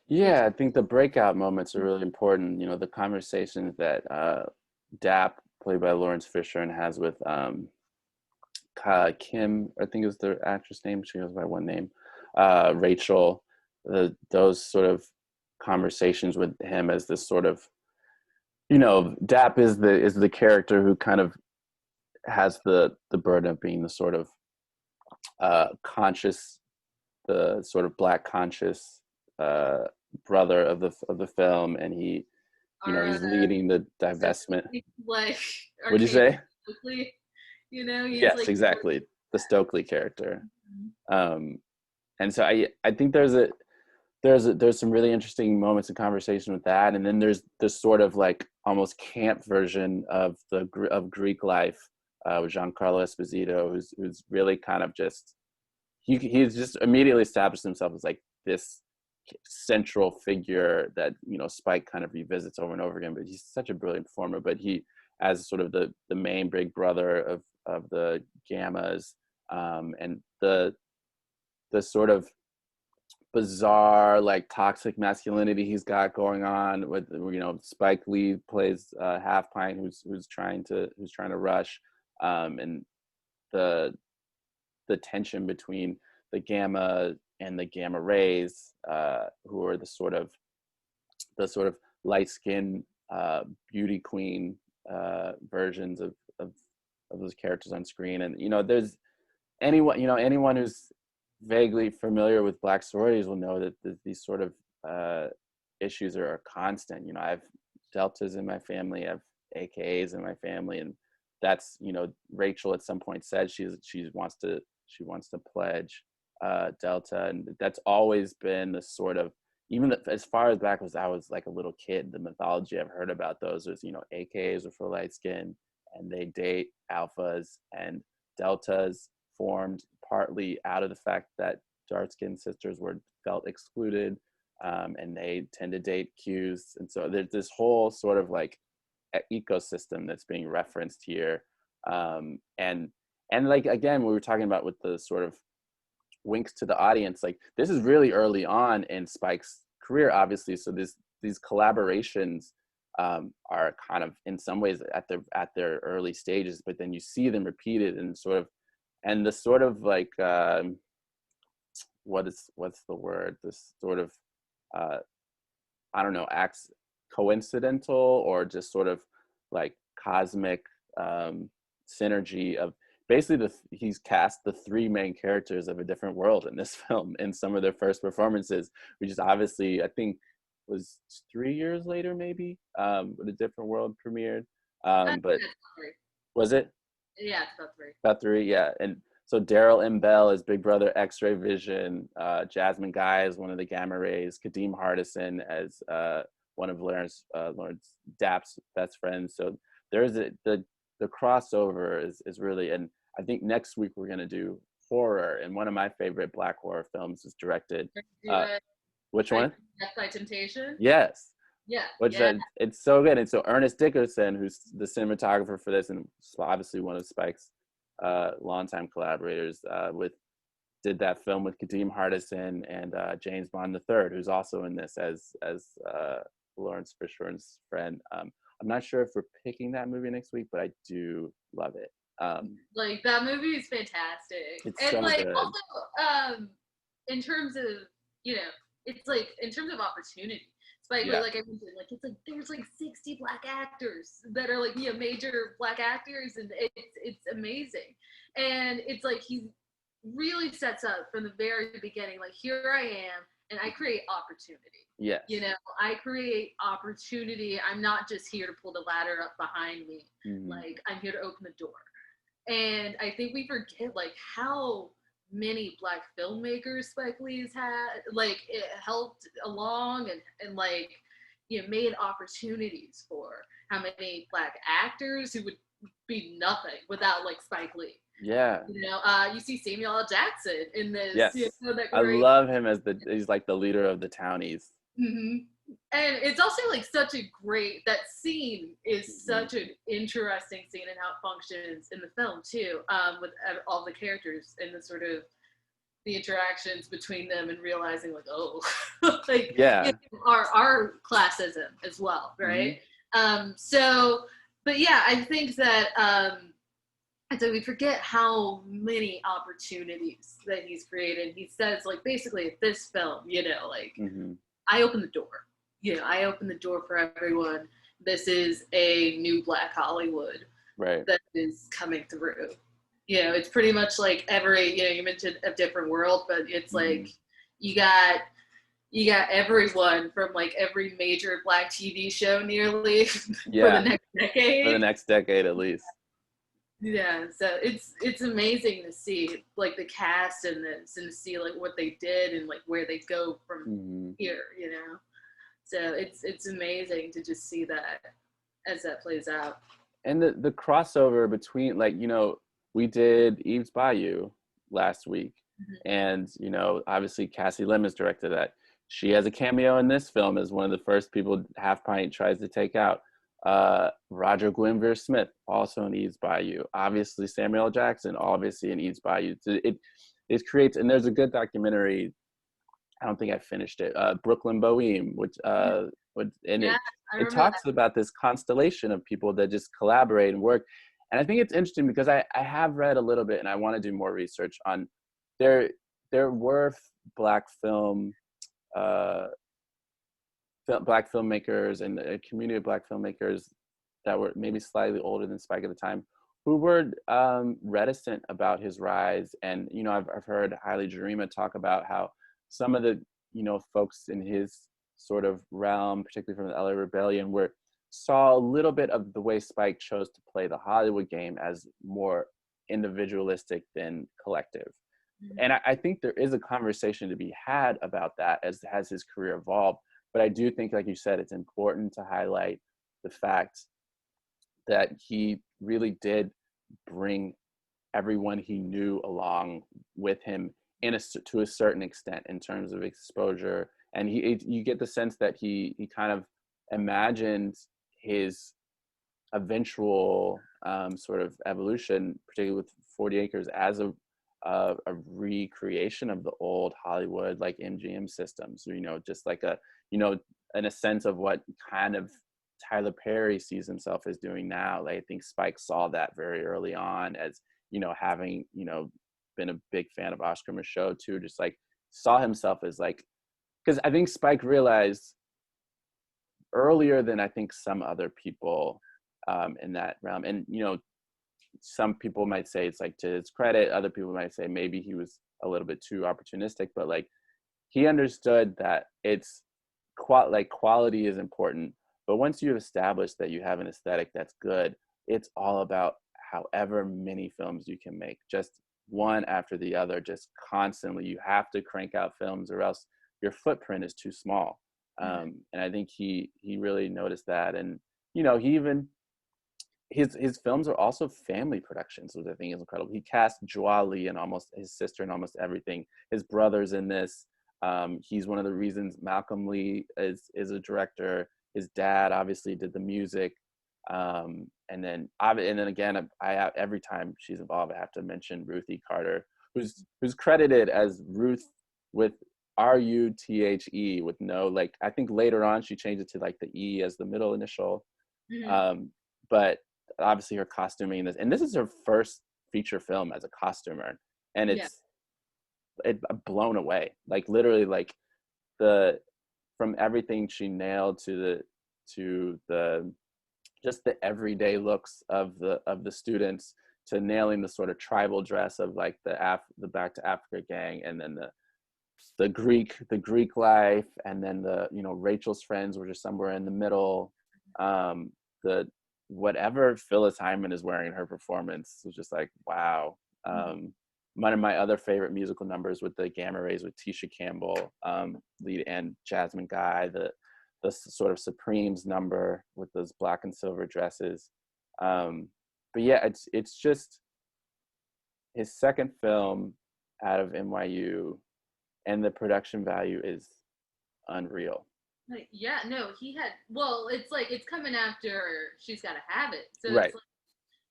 S1: Yeah, I think the breakout moments are really important. The conversations that Dap, played by Lawrence Fishburne, has with Kim, I think is the actress name, she goes by one name, Rachel. Those sort of conversations with him as this sort of, Dap is the character who kind of has the burden of being the sort of conscious, the sort of Black conscious brother of the film, and he's leading the divestment.
S2: Like,
S1: what'd you say?
S2: Stokely, he's
S1: yes,
S2: like,
S1: exactly, the Stokely character. And so I think there's some really interesting moments in conversation with that, and then there's this sort of like almost camp version of Greek life with Giancarlo Esposito, who's really kind of just he's just immediately established himself as like this central figure that Spike kind of revisits over and over again. But he's such a brilliant performer. But he, as sort of the main big brother of the Gammas, and the sort of bizarre like toxic masculinity he's got going on with, Spike Lee plays Half Pint, who's trying to rush, and the tension between the Gamma and the Gamma Rays, who are the sort of light-skinned beauty queen versions of those characters on screen. And there's anyone who's vaguely familiar with Black sororities will know that these sort of issues are constant. I have deltas in my family, I have AKAs in my family, and that's Rachel at some point said she wants to pledge Delta, and that's always been the sort of, even as far as back as I was like a little kid, the mythology I've heard about those is, AKs are for light skin and they date alphas, and deltas formed partly out of the fact that dark skinned sisters were felt excluded, and they tend to date Qs. And so there's this whole sort of like ecosystem that's being referenced here. And like, again, we were talking about with the sort of winks to the audience, like this is really early on in Spike's career, obviously. So these collaborations are kind of in some ways at their early stages, but then you see them repeated and sort of, and the sort of like what's the word? This sort of I don't know, acts coincidental or just sort of like cosmic synergy of basically he's cast the three main characters of a different world in this film in some of their first performances, which is obviously, I think, was 3 years later maybe, when A Different World premiered. But was it?
S2: Yeah, it's about 3.
S1: About 3, yeah. And so Daryl M. Bell is Big Brother X-Ray Vision, Jasmine Guy is one of the Gamma Rays, Kadeem Hardison as one of Lawrence Dapp's best friends. So there's the crossover is really, and I think next week we're gonna do horror, and one of my favorite Black horror films is directed. Which one?
S2: Death by Temptation.
S1: Yes.
S2: Yeah.
S1: Which it's so good. And so Ernest Dickerson, who's the cinematographer for this, and obviously one of Spike's longtime collaborators, did that film with Kadeem Hardison and James Bond III, who's also in this as Lawrence Fishburne's friend. I'm not sure if we're picking that movie next week, but I do love it.
S2: Like that movie is fantastic.
S1: It's
S2: and
S1: so
S2: like
S1: good.
S2: Also, in terms of, it's like in terms of opportunity. Spike, like I mentioned, like it's like there's like 60 Black actors that are like major Black actors, and it's amazing. And it's like he really sets up from the very beginning, like here I am, and I create opportunity.
S1: Yes.
S2: I create opportunity. I'm not just here to pull the ladder up behind me.
S1: Mm-hmm.
S2: Like I'm here to open the door. And I think we forget like how many Black filmmakers Spike Lee's had, like it helped along and like made opportunities for how many Black actors who would be nothing without like Spike Lee.
S1: Yeah.
S2: You see Samuel L. Jackson in this.
S1: Yes. I love him as he's like the leader of the townies.
S2: Mm-hmm. And it's also like such a great, that scene is such an interesting scene and how it functions in the film too, with all the characters and the sort of the interactions between them and realizing like, oh, like our classism as well, right? But yeah, I think that and so we forget how many opportunities that he's created. He says like basically this film, I open the door. I open the door for everyone. This is a new Black Hollywood that is coming through. It's pretty much like every, you mentioned A Different World, but it's like you got everyone from like every major Black TV show nearly for the next decade.
S1: For the next decade at least.
S2: Yeah, so it's amazing to see like the cast in this and to see like what they did and like where they go from here, So it's amazing to just see that as that plays out.
S1: And the crossover between like, we did Eve's Bayou last week, and obviously Cassie Lim has directed that. She has a cameo in this film as one of the first people Half Pint tries to take out. Roger Guenveur Smith, also in Eve's Bayou. Obviously Samuel L. Jackson, obviously in Eve's Bayou. It creates, and there's a good documentary, I don't think I finished it, Brooklyn Boheme, which it talks about this constellation of people that just collaborate and work. And I think it's interesting because I have read a little bit and I want to do more research on there were Black filmmakers and a community of Black filmmakers that were maybe slightly older than Spike at the time who were reticent about his rise. And, I've heard Haile Gerima talk about how some of the, folks in his sort of realm, particularly from the LA Rebellion, saw a little bit of the way Spike chose to play the Hollywood game as more individualistic than collective. And I think there is a conversation to be had about that as his career evolved. But I do think, like you said, it's important to highlight the fact that he really did bring everyone he knew along with him to a certain extent in terms of exposure. And you get the sense that he kind of imagined his eventual sort of evolution, particularly with 40 Acres, as a recreation of the old Hollywood like MGM systems, just like in a sense of what kind of Tyler Perry sees himself as doing now. Like, I think Spike saw that very early on as, having, been a big fan of Oscar Micheaux too, just like saw himself as like, because I think Spike realized earlier than I think some other people in that realm. And, some people might say it's like to his credit. Other people might say maybe he was a little bit too opportunistic, but like he understood that it's quality is important. But once you establish that you have an aesthetic that's good, it's all about however many films you can make, just one after the other, just constantly. You have to crank out films or else your footprint is too small. And I think he really noticed that. And, he even, his films are also family productions, which I think is incredible. He cast Joie Lee and his sister in almost everything. His brother's in this. He's one of the reasons Malcolm Lee is a director. His dad obviously did the music. And then again, I every time she's involved, I have to mention Ruth E. Carter, who's credited as Ruth with R-U-T-H-E with no, like, I think later on she changed it to like the E as the middle initial. But obviously her costuming in this, and this is her first feature film as a costumer, and it's blown away. Like literally, like from everything she nailed to the just the everyday looks of the students, to nailing the sort of tribal dress of like the Back to Africa gang, and then the Greek life, and then Rachel's friends were just somewhere in the middle. The whatever Phyllis Hyman is wearing in her performance was just like, wow. One of my other favorite musical numbers with the Gamma Rays with Tisha Campbell lead, and Jasmine Guy, the sort of Supremes number with those black and silver dresses. But yeah, it's just his second film out of NYU, and the production value is unreal.
S2: Like, yeah, no, it's like it's coming after She's Gotta Have It. So
S1: right.
S2: It's like,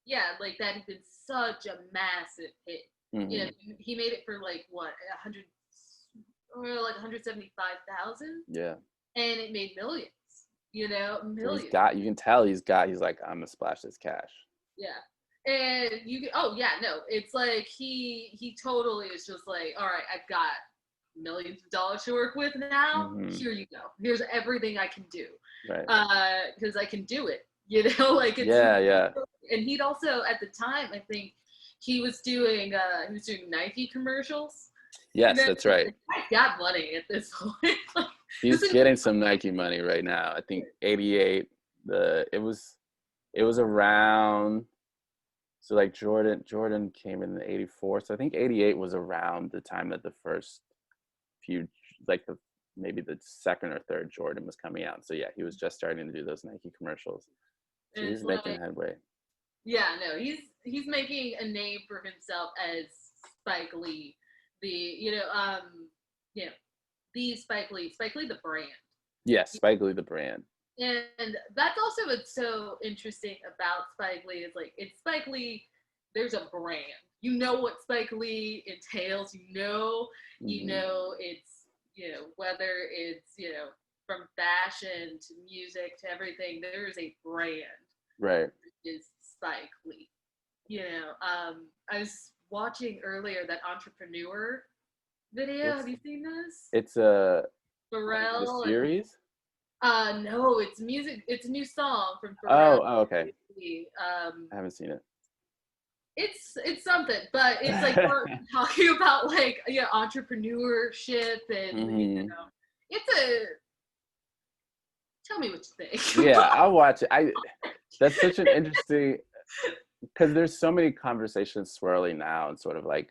S2: yeah, like that has been such a massive hit. He made it for like what, 100 or like 175,000.
S1: Yeah.
S2: And it made millions. Millions.
S1: So you can tell he's like, I'm gonna splash this cash.
S2: Yeah. And it's like he totally is just like, all right, I've got millions of dollars to work with now. Here you go. Here's everything I can do.
S1: Right.
S2: Because I can do it. Like it's
S1: yeah.
S2: And he'd also at the time, I think he was doing Nike commercials.
S1: Yes, that's right.
S2: I got money at this point.
S1: He's getting some Nike money right now. I think 88. It was around. So like Jordan came in 84. So I think 88 was around the time that the first few, like maybe the second or third Jordan was coming out. So yeah, he was just starting to do those Nike commercials. So he's making headway.
S2: Yeah, no, he's making a name for himself as Spike Lee, the Spike Lee the brand.
S1: Yes, Spike Lee the brand.
S2: And that's also what's so interesting about Spike Lee, is like, it's Spike Lee, there's a brand. You know what Spike Lee entails, it's, whether it's, from fashion to music to everything, there is a brand.
S1: Right.
S2: Is Spike Lee. I was watching earlier that Entrepreneur video. Have you seen this?
S1: It's
S2: Pharrell.
S1: The series?
S2: No, it's music. It's a new song from Pharrell.
S1: Oh, okay. I haven't seen it.
S2: It's something, but it's like we're talking about like entrepreneurship, and it's a. Tell me what you think.
S1: Yeah, I'll watch it. That's such an interesting, because there's so many conversations swirling now, and sort of like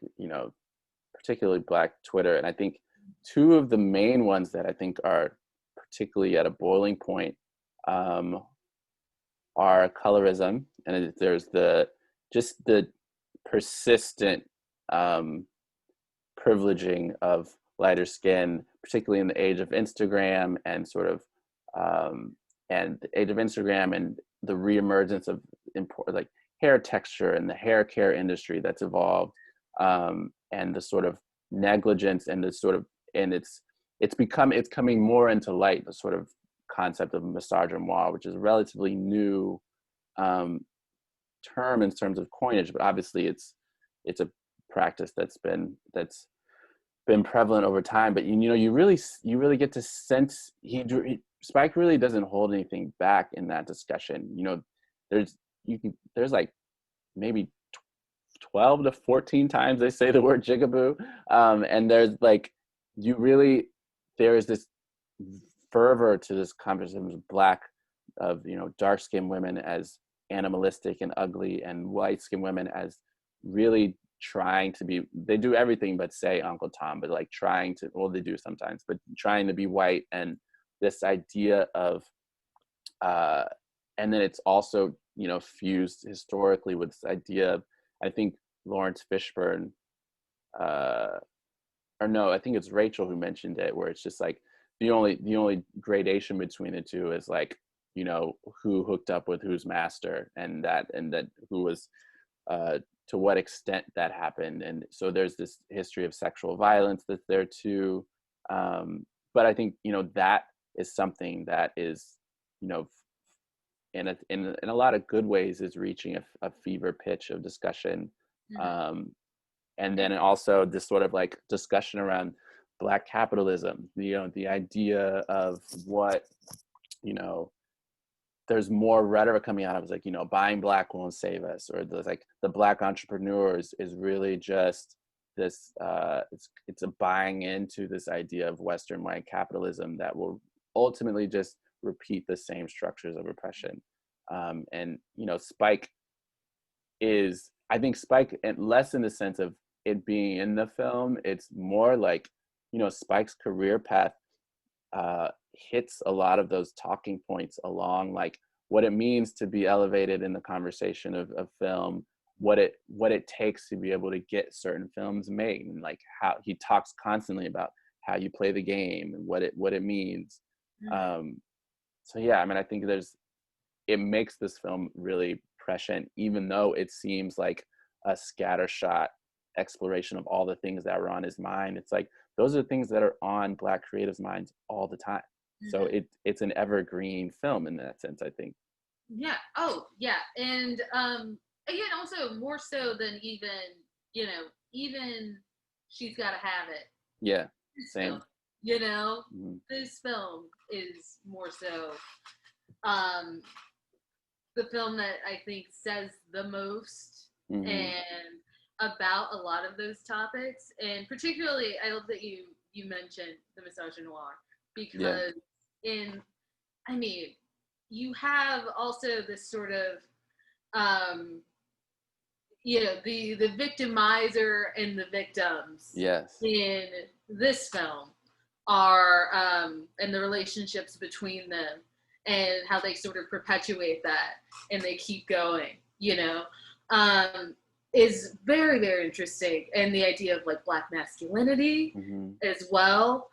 S1: particularly Black Twitter. And I think two of the main ones that I think are particularly at a boiling point are colorism, and there's the persistent privileging of lighter skin, particularly in the age of Instagram and and the age of Instagram and the reemergence of like hair texture and the hair care industry that's evolved, and the sort of negligence and it's coming more into light, the sort of concept of misogynoir, which is a relatively new term in terms of coinage, but obviously it's a practice that's been prevalent over time. But you really get to sense Spike really doesn't hold anything back in that discussion. There's like maybe 12 to 14 times they say the word jigaboo, and there's like there is this fervor to this conversation of dark-skinned women as animalistic and ugly, and white-skinned women as really trying to be, they do everything but say Uncle Tom, but like trying to, well, they do sometimes, but trying to be white. And this idea of and then it's also fused historically with this idea of, I think Lawrence Fishburne or no, I think it's Rachel who mentioned it, where it's just like the only gradation between the two is like, who hooked up with whose master, and that who was to what extent that happened. And so there's this history of sexual violence that's there too, but I think that is something that is in a lot of good ways is reaching a fever pitch of discussion. And then also this sort of like discussion around Black capitalism, the idea of what, there's more rhetoric coming out of, like, buying Black won't save us, or the Black entrepreneurs is really just this, it's a buying into this idea of Western white capitalism that will ultimately just repeat the same structures of oppression. And Spike is, I think Spike, and less in the sense of it being in the film, it's more like, Spike's career path hits a lot of those talking points along, like what it means to be elevated in the conversation of film, what it takes to be able to get certain films made, and like how he talks constantly about how you play the game and what it means. So yeah, I mean, I think it makes this film really prescient, even though it seems like a scattershot exploration of all the things that were on his mind. It's like those are the things that are on Black creatives' minds all the time. So it's an evergreen film in that sense, I think.
S2: Yeah. Oh, yeah. And again, also more so than even She's Gotta Have It.
S1: Yeah.
S2: This
S1: Same.
S2: Film, this film is more so the film that I think says the most and about a lot of those topics. And particularly, I love that you mentioned the misogynoir, because you have also this sort of the victimizer and the victims in this film are and the relationships between them and how they sort of perpetuate that and they keep going, is very, very interesting. And the idea of like Black masculinity as well.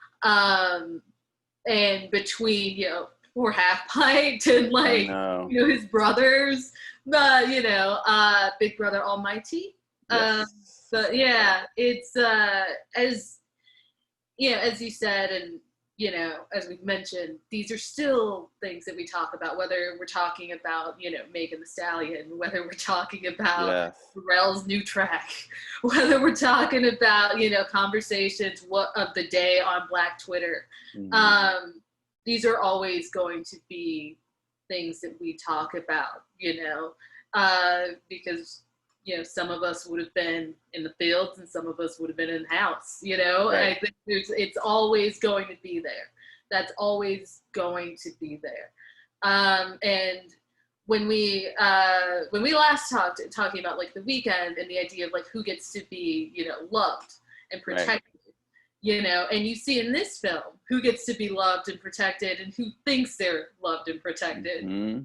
S2: And between, poor Half Pint and like, his brothers, Big Brother Almighty. But yeah, it's as you said, and as we've mentioned, these are still things that we talk about, whether we're talking about, Megan Thee Stallion, whether we're talking about Pharrell's new track, whether we're talking about, conversations of the day on Black Twitter. These are always going to be things that we talk about, because some of us would have been in the fields and some of us would have been in the house, I think it's always going to be there. That's always going to be there. And when we last talking about like The Weeknd and the idea of like who gets to be, loved and
S1: Right.
S2: protected. And you see in this film who gets to be loved and protected and who thinks they're loved and protected,
S1: Mm-hmm.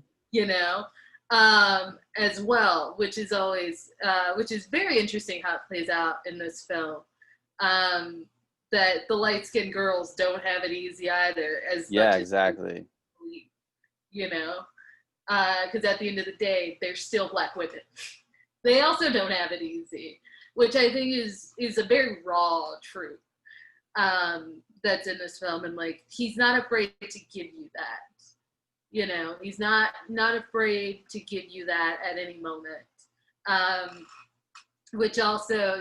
S2: as well, which is always, which is very interesting how it plays out in this film. That the light-skinned girls don't have it easy either, as
S1: Yeah,
S2: much as
S1: exactly.
S2: because at the end of the day, they're still Black women. They also don't have it easy, which I think is a very raw truth that's in this film, and like he's not afraid to give you that. He's not afraid to give you that at any moment, which also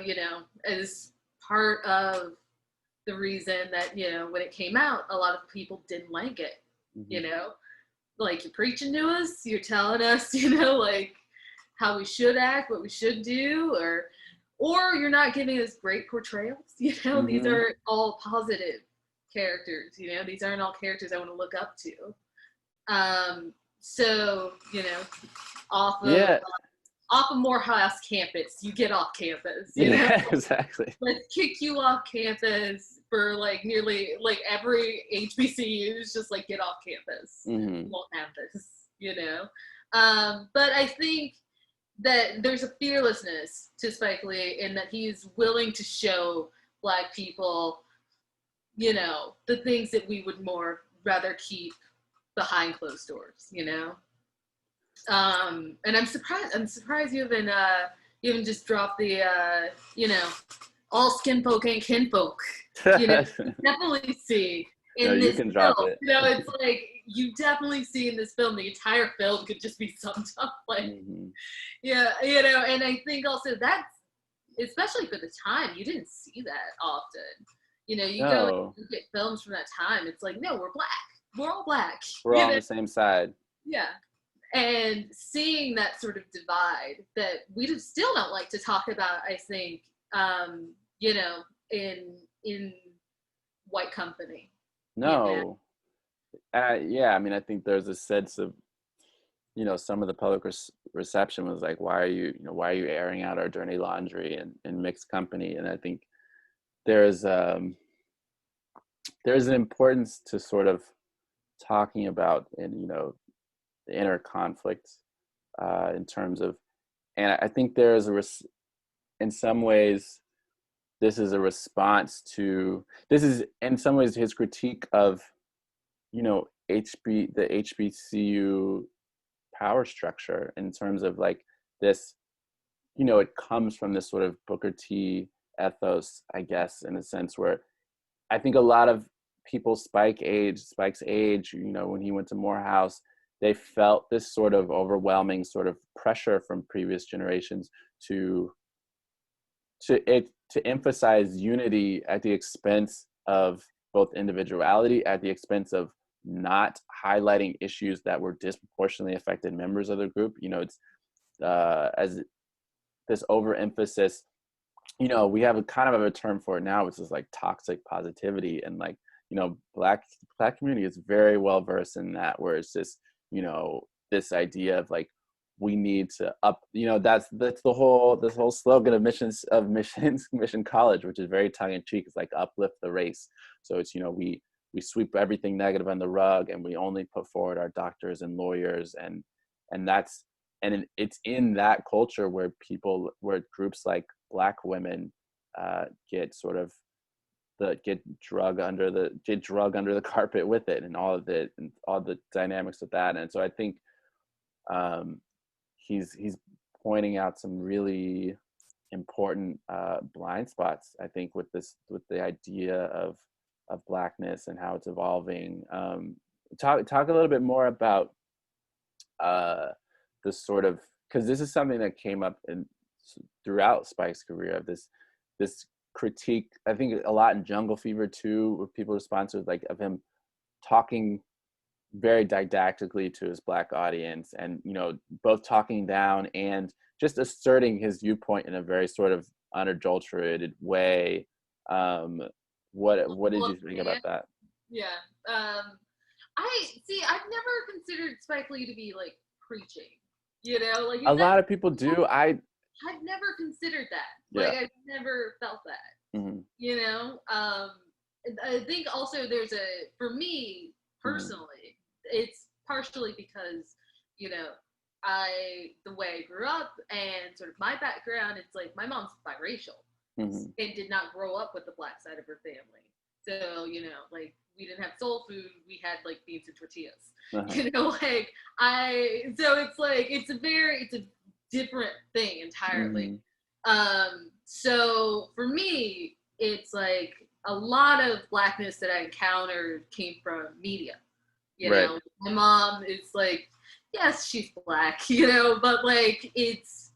S2: is part of the reason that when it came out, a lot of people didn't like it.
S1: Mm-hmm.
S2: Like, you're preaching to us, you're telling us like how we should act, what we should do, or you're not giving us great portrayals. These
S1: Mm-hmm.
S2: are all positive characters. These aren't all characters I want to look up to. So off of
S1: Yeah.
S2: off of Morehouse campus, you get off campus.
S1: Yeah, exactly.
S2: Let's kick you off campus for like nearly like every HBCU is just like, get off campus.
S1: Mm-hmm.
S2: You won't have this. But I think that there's a fearlessness to Spike Lee in that he's willing to show Black people, the things that we would more rather keep behind closed doors, and I'm surprised you haven't just dropped the all skin folk ain't kin folk. You definitely see
S1: No,
S2: in
S1: you
S2: this
S1: can
S2: film.
S1: drop it.
S2: It's like you definitely see in this film the entire film could just be summed up like,
S1: Mm-hmm.
S2: yeah, and I think also that's, especially for the time, you didn't see that often. You go and
S1: No,
S2: look at films from that time, it's like, no, we're Black. We're all Black.
S1: we're all on the same side.
S2: Yeah. And seeing that sort of divide that we still don't like to talk about, I think, in white company.
S1: No. Yeah, I mean, I think there's a sense of, some of the public reception was like, why are you airing out our dirty laundry in mixed company? And I think there's an importance to sort of talking about, and the inner conflict in terms of, and I think there's in some ways, this is a response to, this is in some ways his critique of, the HBCU power structure, in terms of like this, it comes from this sort of Booker T ethos, I guess, in a sense, where I think a lot of people Spike's age, when he went to Morehouse, they felt this sort of overwhelming sort of pressure from previous generations to emphasize unity at the expense of both individuality, at the expense of not highlighting issues that were disproportionately affected members of the group. It's as this overemphasis. We have a kind of a term for it now, which is like toxic positivity, and like black community is very well versed in that, where it's just this idea of like, we need to up, that's this whole slogan of Mission College, which is very tongue-in-cheek. It's like, uplift the race. So it's we sweep everything negative on the rug, and we only put forward our doctors and lawyers, and it's in that culture where groups like Black women get sort of get drug under the carpet with it, and all the dynamics of that. And so I think he's pointing out some really important blind spots, I think, with the idea of Blackness and how it's evolving. Talk a little bit more about this sort of, because this is something that came up throughout Spike's career, of this critique, I think a lot in Jungle Fever too, where people respond to, like, of him talking very didactically to his Black audience, and both talking down and just asserting his viewpoint in a very sort of unadulterated way. What did you think about that?
S2: Yeah. I've never considered Spike Lee to be like preaching. Like,
S1: A lot of people do. I've
S2: never considered that.
S1: Yeah.
S2: Like, I've never felt that.
S1: Mm-hmm.
S2: You know, I think also for me personally, it's partially because, you know, the way I grew up and sort of my background, it's like my mom's biracial
S1: Mm-hmm.
S2: and did not grow up with the black side of her family. So, you know, like we didn't have soul food, we had like beans and tortillas.
S1: Uh-huh.
S2: You know, like so it's like it's a different thing entirely. So for me, it's like a lot of blackness that I encountered came from media. You
S1: Right.
S2: know, my mom is like, yes, she's black, you know, but like it's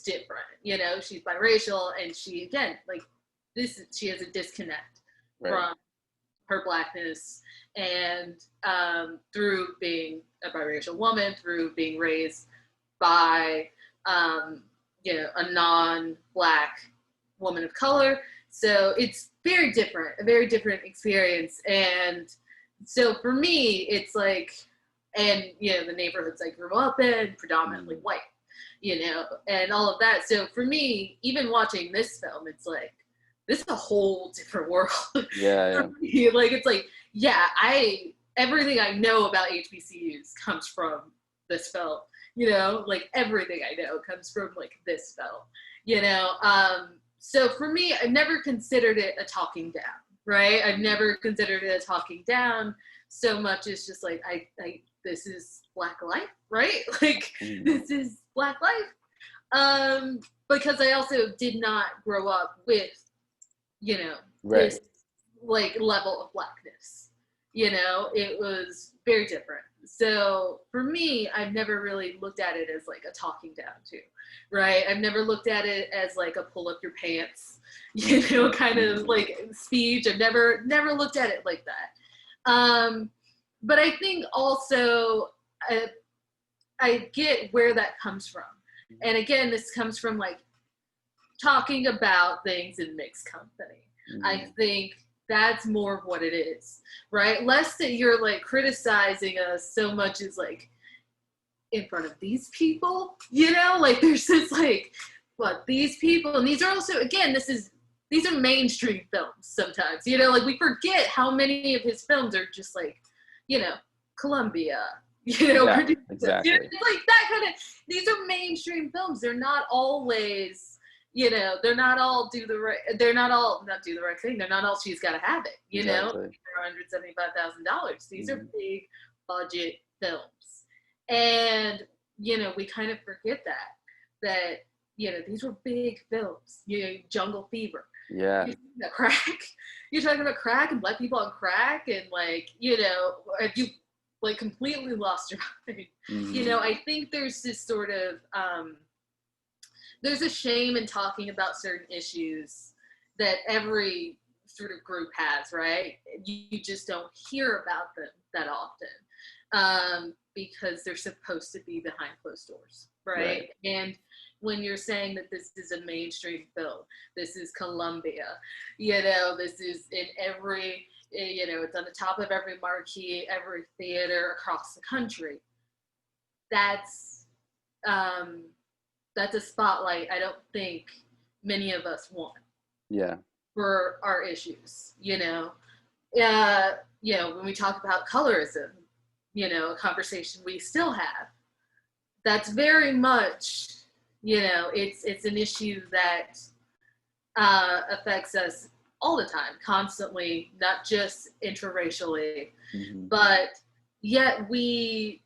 S2: different. You know, she's biracial, and she again like she has a disconnect
S1: Right.
S2: from her blackness, and through being a biracial woman, through being raised by you know, a non-black woman of color. So it's very different, a very different experience. And so for me, it's like, and you know, the neighborhoods I grew up in, predominantly white, you know, and all of that. So for me, even watching this film, it's like, this is a whole different world.
S1: Yeah.
S2: Like, it's like, yeah, everything I know about HBCUs comes from this film. You know, like everything I know comes from like this film. You know, so for me, I've never considered it a talking down. Right? I've never considered it a talking down so much as just like this is Black life, right? Like this is Black life. Because I also did not grow up with, you know, this like level of blackness. You know, it was very different. So for me, I've never really looked at it as like a talking down to, right? I've never looked at it as like a pull up your pants, you know, kind of like speech. I've never looked at it like that. But I think also I get where that comes from. And again, this comes from like talking about things in mixed company. I think that's more of what it is, right? Less that you're like criticizing us so much as like in front of these people, you know, like there's this like, what, these people, and these are also, again, these are mainstream films sometimes, you know, like we forget how many of his films are just like, you know, Columbia, you know,
S1: exactly.
S2: You know, like that kind of, these are mainstream films. They're not always, you know, they're not all not do the right thing. They're not all she's got to have it, you know, they're $175,000. These are big budget films. And, you know, we kind of forget that, you know, these were big films, you know, Jungle Fever.
S1: Yeah.
S2: You're talking about crack and black people on crack, and like, you know, if you like completely lost your mind, you know, I think there's this sort of, there's a shame in talking about certain issues that every sort of group has, right? You just don't hear about them that often because they're supposed to be behind closed doors, right? And when you're saying that this is a mainstream film, this is Columbia, you know, this is in every, you know, it's on the top of every marquee, every theater across the country. That's a spotlight I don't think many of us want.
S1: Yeah.
S2: For our issues, you know. You know, when we talk about colorism, you know, a conversation we still have. That's very much, you know, it's an issue that affects us all the time, constantly, not just interracially, but yet we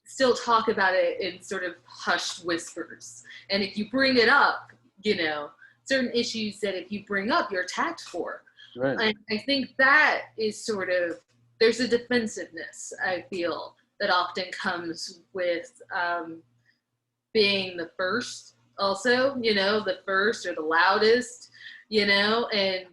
S2: still talk about it in sort of hushed whispers. And if you bring it up, you know, certain issues that if you bring up, you're attacked for. And I think that is sort of, there's a defensiveness, I feel, that often comes with being the first also, you know, the first or the loudest, you know, and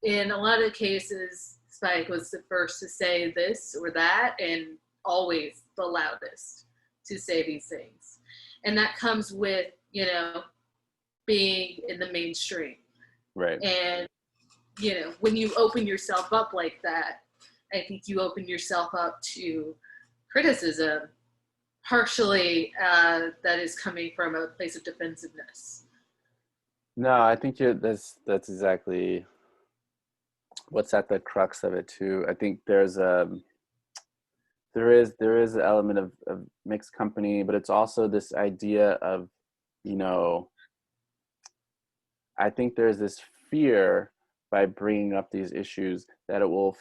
S2: in a lot of cases, Spike was the first to say this or that, and always the loudest to say these things. And that comes with, you know, being in the mainstream.
S1: Right.
S2: And, you know, when you open yourself up like that, I think you open yourself up to criticism, partially that is coming from a place of defensiveness.
S1: No, I think that's exactly what's at the crux of it too. I think there is an element of mixed company, but it's also this idea of, you know, I think there's this fear by bringing up these issues that it will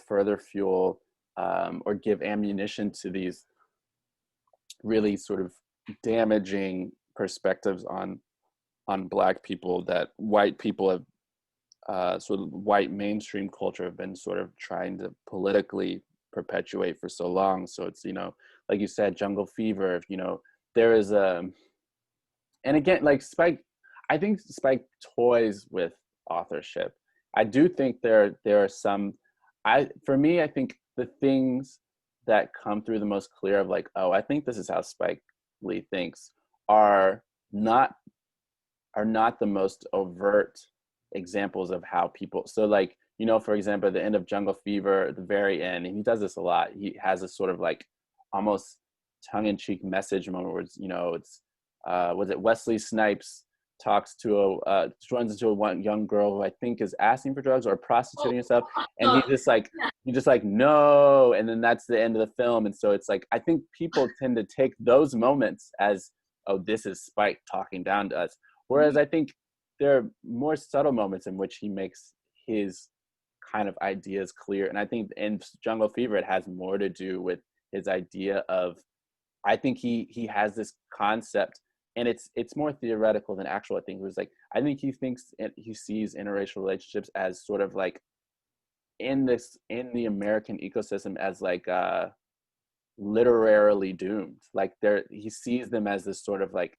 S1: further fuel, or give ammunition to these really sort of damaging perspectives on Black people that white people have, sort of white mainstream culture have been sort of trying to politically perpetuate for so long. So it's, like you said, jungle fever. There is a, and again, like Spike, I think Spike toys with authorship. I do think there are some, for me, I think the things that come through the most clear of like, oh, I think this is how Spike Lee thinks, are not are not the most overt examples of how people, so like, for example, at the end of Jungle Fever, at the very end, and he does this a lot, he has a sort of like almost tongue-in-cheek message moment where it's was it Wesley Snipes talks to runs into a one young girl who I think is asking for drugs or prostituting herself, and
S2: Oh,
S1: he just like no, and then that's the end of the film. And so it's like, I think people tend to take those moments as, oh, this is Spike talking down to us. Whereas I think there are more subtle moments in which he makes his kind of ideas clear. And I think in Jungle Fever, it has more to do with his idea of, I think he has this concept, and it's more theoretical than actual. I think it was like, I think he sees interracial relationships as sort of like in the American ecosystem as like literarily doomed. Like he sees them as this sort of like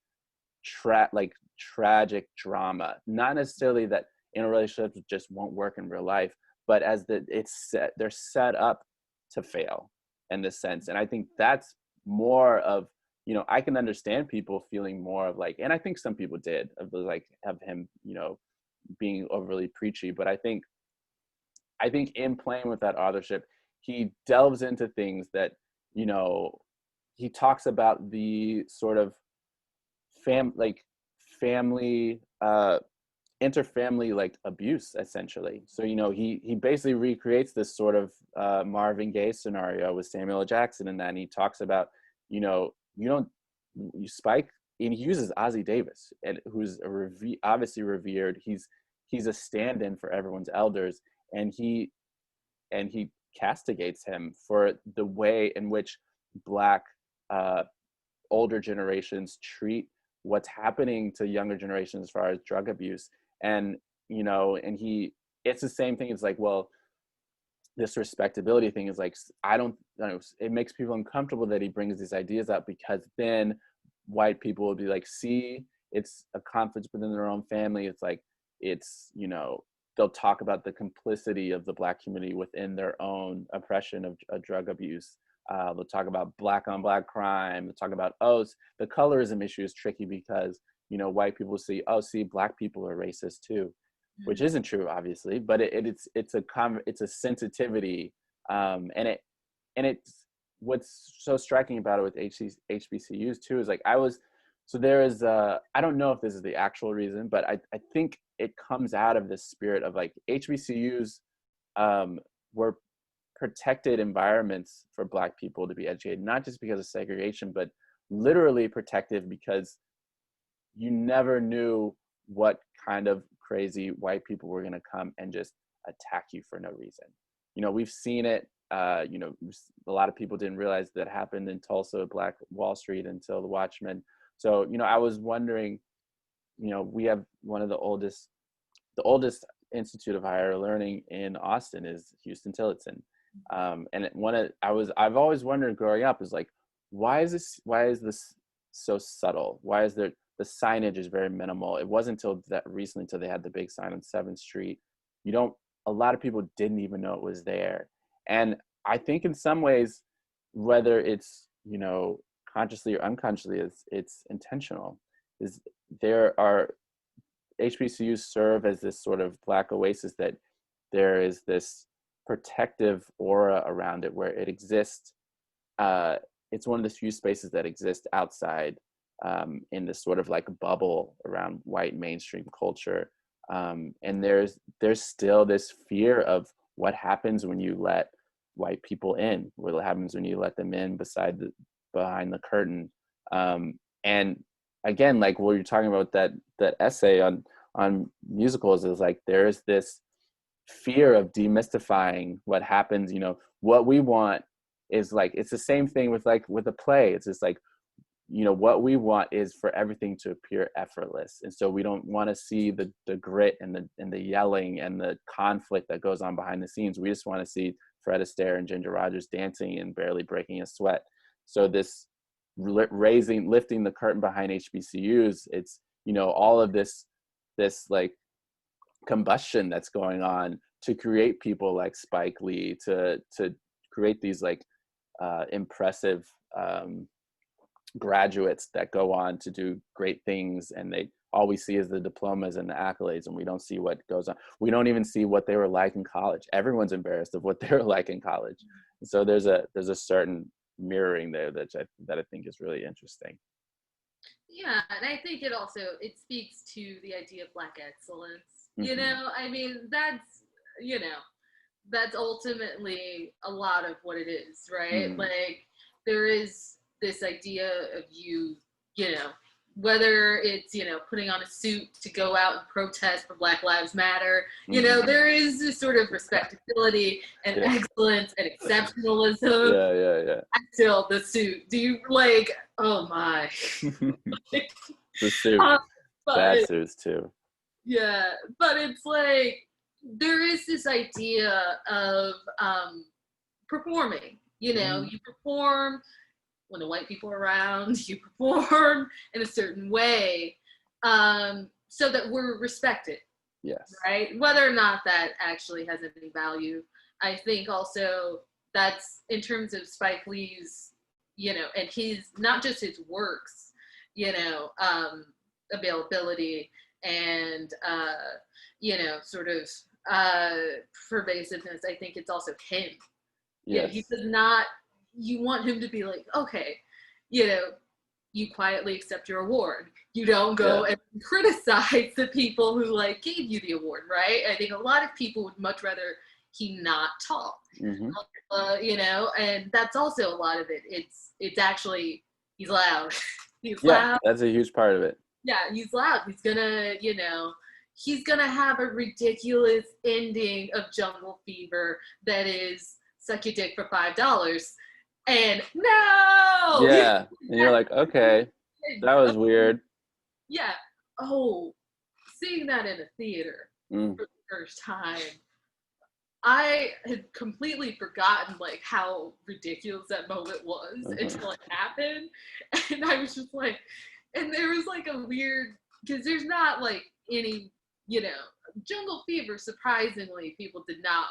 S1: tragic drama, not necessarily that interrelationships just won't work in real life, but as they're set up to fail in this sense. And I think that's more of, I can understand people feeling more of like, and I think some people did, of like, have him, being overly preachy. But I think in playing with that authorship, he delves into things that, you know he talks about the sort of like family, interfamily like abuse, essentially. So he basically recreates this sort of Marvin Gaye scenario with Samuel L. Jackson, and then he talks about, you don't you Spike, and he uses Ozzie Davis, and who's obviously revered. He's a stand-in for everyone's elders, and he castigates him for the way in which Black uh, older generations treat what's happening to younger generations as far as drug abuse. And and it's the same thing. It's like, well, this respectability thing is like, I don't know, it makes people uncomfortable that he brings these ideas up, because then white people will be like, see, it's a conflict within their own family. It's like, it's they'll talk about the complicity of the Black community within their own oppression of drug abuse. They'll talk about Black on Black crime. They'll talk about, oh, the colorism issue is tricky because white people see, oh, see, Black people are racist too, which isn't true, obviously, but it's a sensitivity, and it's what's so striking about it with HBCUs too is like, so there is I don't know if this is the actual reason, but I think it comes out of this spirit of like, HBCUs were protected environments for Black people to be educated, not just because of segregation, but literally protective, because you never knew what kind of crazy white people were going to come and just attack you for no reason. We've seen it. A lot of people didn't realize that happened in Tulsa, Black Wall Street, until the Watchmen. So, I was wondering, we have one of the oldest institute of higher learning in Austin is Houston Tillotson. And I've always wondered growing up is like, why is this so subtle? Why is there, the signage is very minimal. It wasn't until that recently, until they had the big sign on 7th Street. A lot of people didn't even know it was there. And I think in some ways, whether it's, consciously or unconsciously, it's intentional. Is there are HBCUs serve as this sort of Black oasis, that there is this protective aura around it where it exists. It's one of the few spaces that exist outside in this sort of like bubble around white mainstream culture. And there's still this fear of what happens when you let white people in, what happens when you let them in behind the curtain. And again, like what you're talking about, that essay on musicals, is like there's this fear of demystifying what happens. What we want is like, it's the same thing with a play. It's just like, what we want is for everything to appear effortless. And so we don't want to see the grit and the yelling and the conflict that goes on behind the scenes. We just want to see Fred Astaire and Ginger Rogers dancing and barely breaking a sweat. So this lifting the curtain behind HBCUs, it's, all of this like combustion that's going on to create people like Spike Lee, to create these like impressive graduates that go on to do great things, and all we see is the diplomas and the accolades, and we don't see what goes on. We don't even see what they were like in college. Everyone's embarrassed of what they were like in college. And so there's a certain mirroring there that I think is really interesting.
S2: Yeah, and I think it speaks to the idea of Black excellence.
S1: Mm-hmm.
S2: I mean, that's ultimately a lot of what it is, right?
S1: Mm-hmm.
S2: Like, there is this idea of whether it's, putting on a suit to go out and protest for Black Lives Matter,
S1: Mm-hmm.
S2: there is this sort of respectability and excellence and exceptionalism.
S1: Yeah.
S2: Still, the suit. Do you like, oh my.
S1: The suit. Bad suits too.
S2: Yeah, but it's like, there is this idea of performing.
S1: Mm-hmm.
S2: You perform when the white people are around, you perform in a certain way, so that we're respected.
S1: Yes.
S2: Right? Whether or not that actually has any value. I think also that's in terms of Spike Lee's, and his, not just his works, availability and, sort of pervasiveness. I think it's also him.
S1: Yes.
S2: He does not, you want him to be like, okay, you quietly accept your award. You don't go and criticize the people who like gave you the award, right? I think a lot of people would much rather he not talk.
S1: Mm-hmm.
S2: And that's also a lot of it. It's actually, he's loud. He's
S1: Yeah,
S2: loud.
S1: that's a huge part of it.
S2: Yeah, he's loud. He's gonna have a ridiculous ending of Jungle Fever that is suck your dick for $5. And no!
S1: Yeah, and you're like, okay, that was weird.
S2: Yeah. Oh, seeing that in a theater for the first time, I had completely forgotten like how ridiculous that moment was until it happened. And I was just like, and there was like a weird, because there's not like any, Jungle Fever, surprisingly, people did not,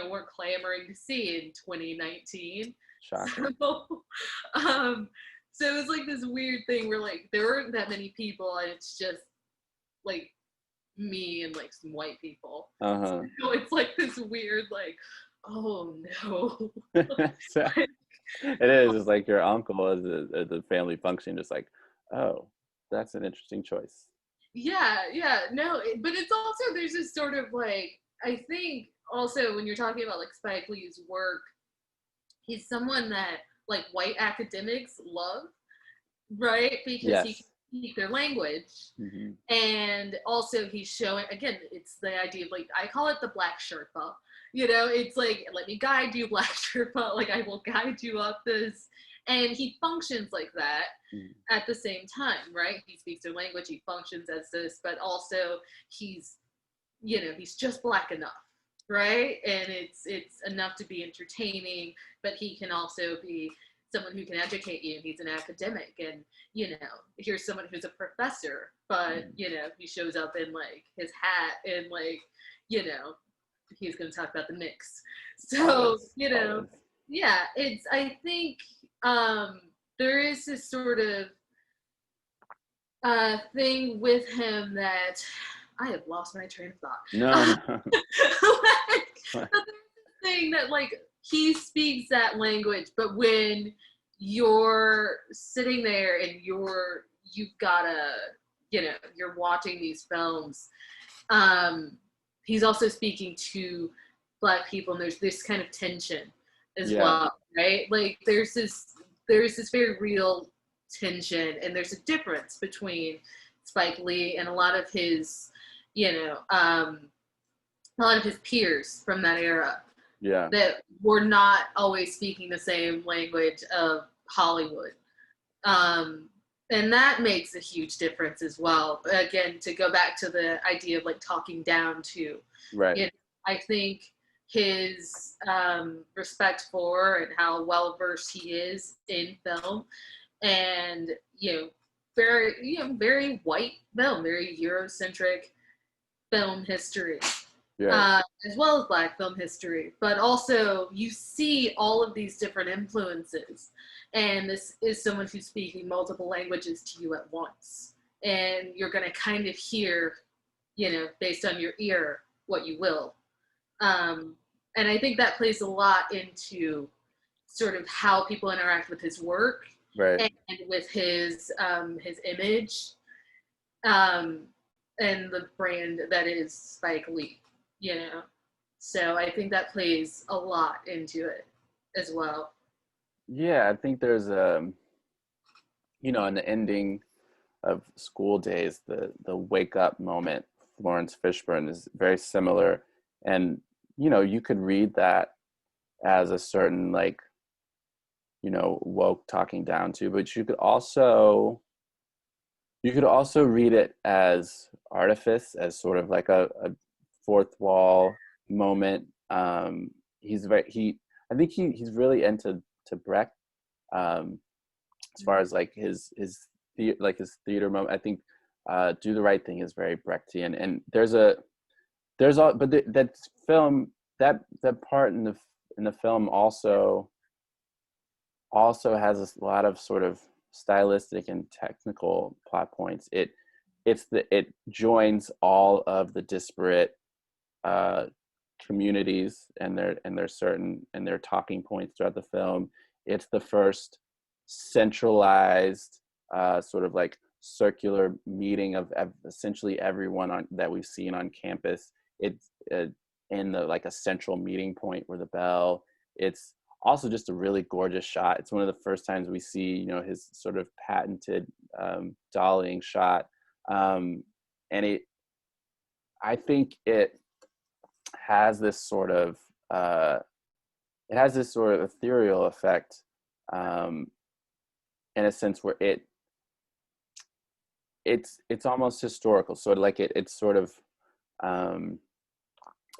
S2: weren't clamoring to see in 2019.
S1: Shocking.
S2: So it was like this weird thing where like there weren't that many people, and it's just like me and like some white people. So it's like this weird like, oh no.
S1: So, it is. It's like your uncle as a family function, just like, oh, that's an interesting choice.
S2: Yeah, no, but it's also, there's this sort of like, I think also when you're talking about like Spike Lee's work, he's someone that like white academics love, right? Because he can speak their language.
S1: Mm-hmm.
S2: And also he's showing, again, it's the idea of like, I call it the Black Sherpa. It's like, let me guide you, Black Sherpa. Like, I will guide you up this. And he functions like that at the same time, right? He speaks their language, he functions as this, but also he's just Black enough, right? And it's enough to be entertaining, but he can also be someone who can educate you. He's an academic, and here's someone who's a professor, but he shows up in like his hat and like he's going to talk about the Knicks. So yeah, it's, I think there is this sort of thing with him that I have lost my train of thought.
S1: No.
S2: But there's this thing that like he speaks that language, but when you're sitting there and you've gotta, you're watching these films. He's also speaking to Black people, and there's this kind of tension as
S1: Yeah.
S2: well, right? Like there's this very real tension, and there's a difference between Spike Lee and a lot of his, a lot of his peers from that era
S1: Yeah.
S2: that were not always speaking the same language of Hollywood. Um, and that makes a huge difference as well. Again, to go back to the idea of like talking down to,
S1: Right.
S2: I think his respect for and how well versed he is in film, and very white film, very Eurocentric film history,
S1: Yeah.
S2: as well as Black film history. But also, you see all of these different influences. And this is someone who's speaking multiple languages to you at once. And you're going to kind of hear, based on your ear, what you will. And I think that plays a lot into sort of how people interact with his work
S1: Right.
S2: and with his image, um, and the brand that is Spike Lee, So I think that plays a lot into it as well.
S1: Yeah, I think there's in the ending of School Daze, the wake up moment, Florence Fishburne is very similar, and you could read that as a certain like woke talking down to, but you could also read it as artifice, as sort of like a fourth wall moment. He's very he I think he's really into to Brecht, as far as like his theater moment. I think Do the Right Thing is very Brechtian, and that film, that part in the film also has a lot of sort of stylistic and technical plot points. It joins all of the disparate uh, communities and their talking points throughout the film. It's the first centralized sort of like circular meeting of essentially everyone that we've seen on campus. It's in the like a central meeting point where the bell. It's also just a really gorgeous shot. It's one of the first times we see his sort of patented dollying shot, and I think has this sort of uh, it has this sort of ethereal effect, um, in a sense where it's almost historical. Sort of like it's sort of um,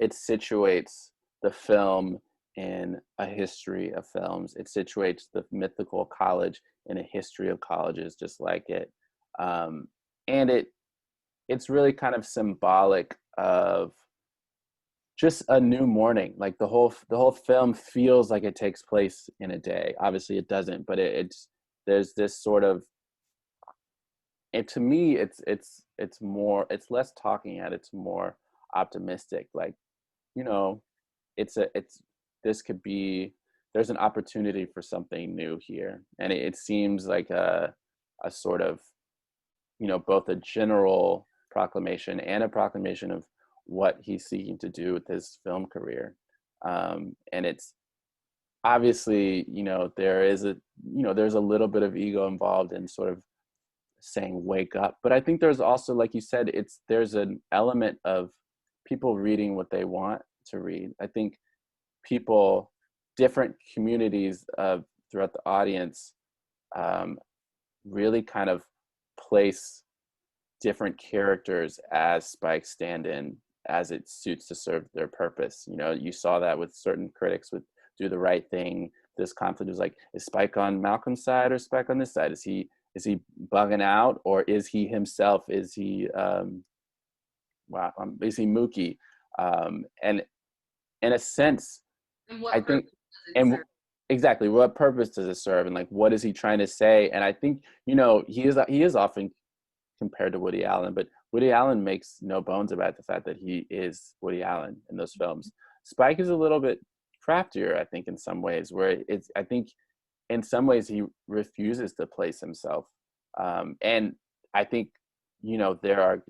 S1: it situates the film in a history of films. It situates the mythical college in a history of colleges, just like it, and it's really kind of symbolic of just a new morning. Like the whole film feels like it takes place in a day. Obviously it doesn't, but it's there's this sort of, and to me it's less talking head, it's more optimistic. Like, you know it's this could be, there's an opportunity for something new here, and it seems like a sort of, both a general proclamation and a proclamation of what he's seeking to do with his film career. And it's obviously, there's a little bit of ego involved in sort of saying wake up, but I think there's also, like you said, there's an element of people reading what they want to read. I think people, different communities throughout the audience, really kind of place different characters as Spike stand-in as it suits to serve their purpose. You saw that with certain critics with Do the Right Thing. This conflict was like, is Spike on Malcolm's side or Spike on this side? Is he bugging out, or is he himself? Is he is he Mookie? And in a sense,
S2: And what
S1: I
S2: purpose
S1: think,
S2: does it
S1: and
S2: serve?
S1: exactly, what purpose does it serve, and like what is he trying to say? And I think, he is often compared to Woody Allen, but Woody Allen makes no bones about the fact that he is Woody Allen in those films. Spike is a little bit craftier, I think, in some ways, where I think in some ways he refuses to place himself. And I think, you know, there are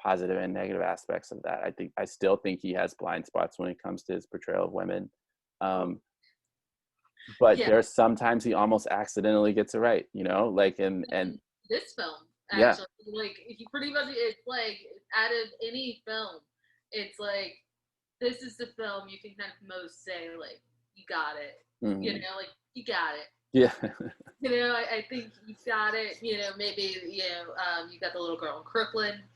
S1: positive and negative aspects of that. I still think he has blind spots when it comes to his portrayal of women. But
S2: Yeah.
S1: there's sometimes he almost accidentally gets it right, you know, like, and
S2: this film,
S1: yeah.
S2: actually, like, he pretty much, it's like, out of any film, it's like, this is the film you can kind of most say, like, you got it.
S1: Mm-hmm.
S2: You know, like, you got it.
S1: Yeah.
S2: You know, I think you got it. You know, maybe, you know, you got the little girl in Crooklyn,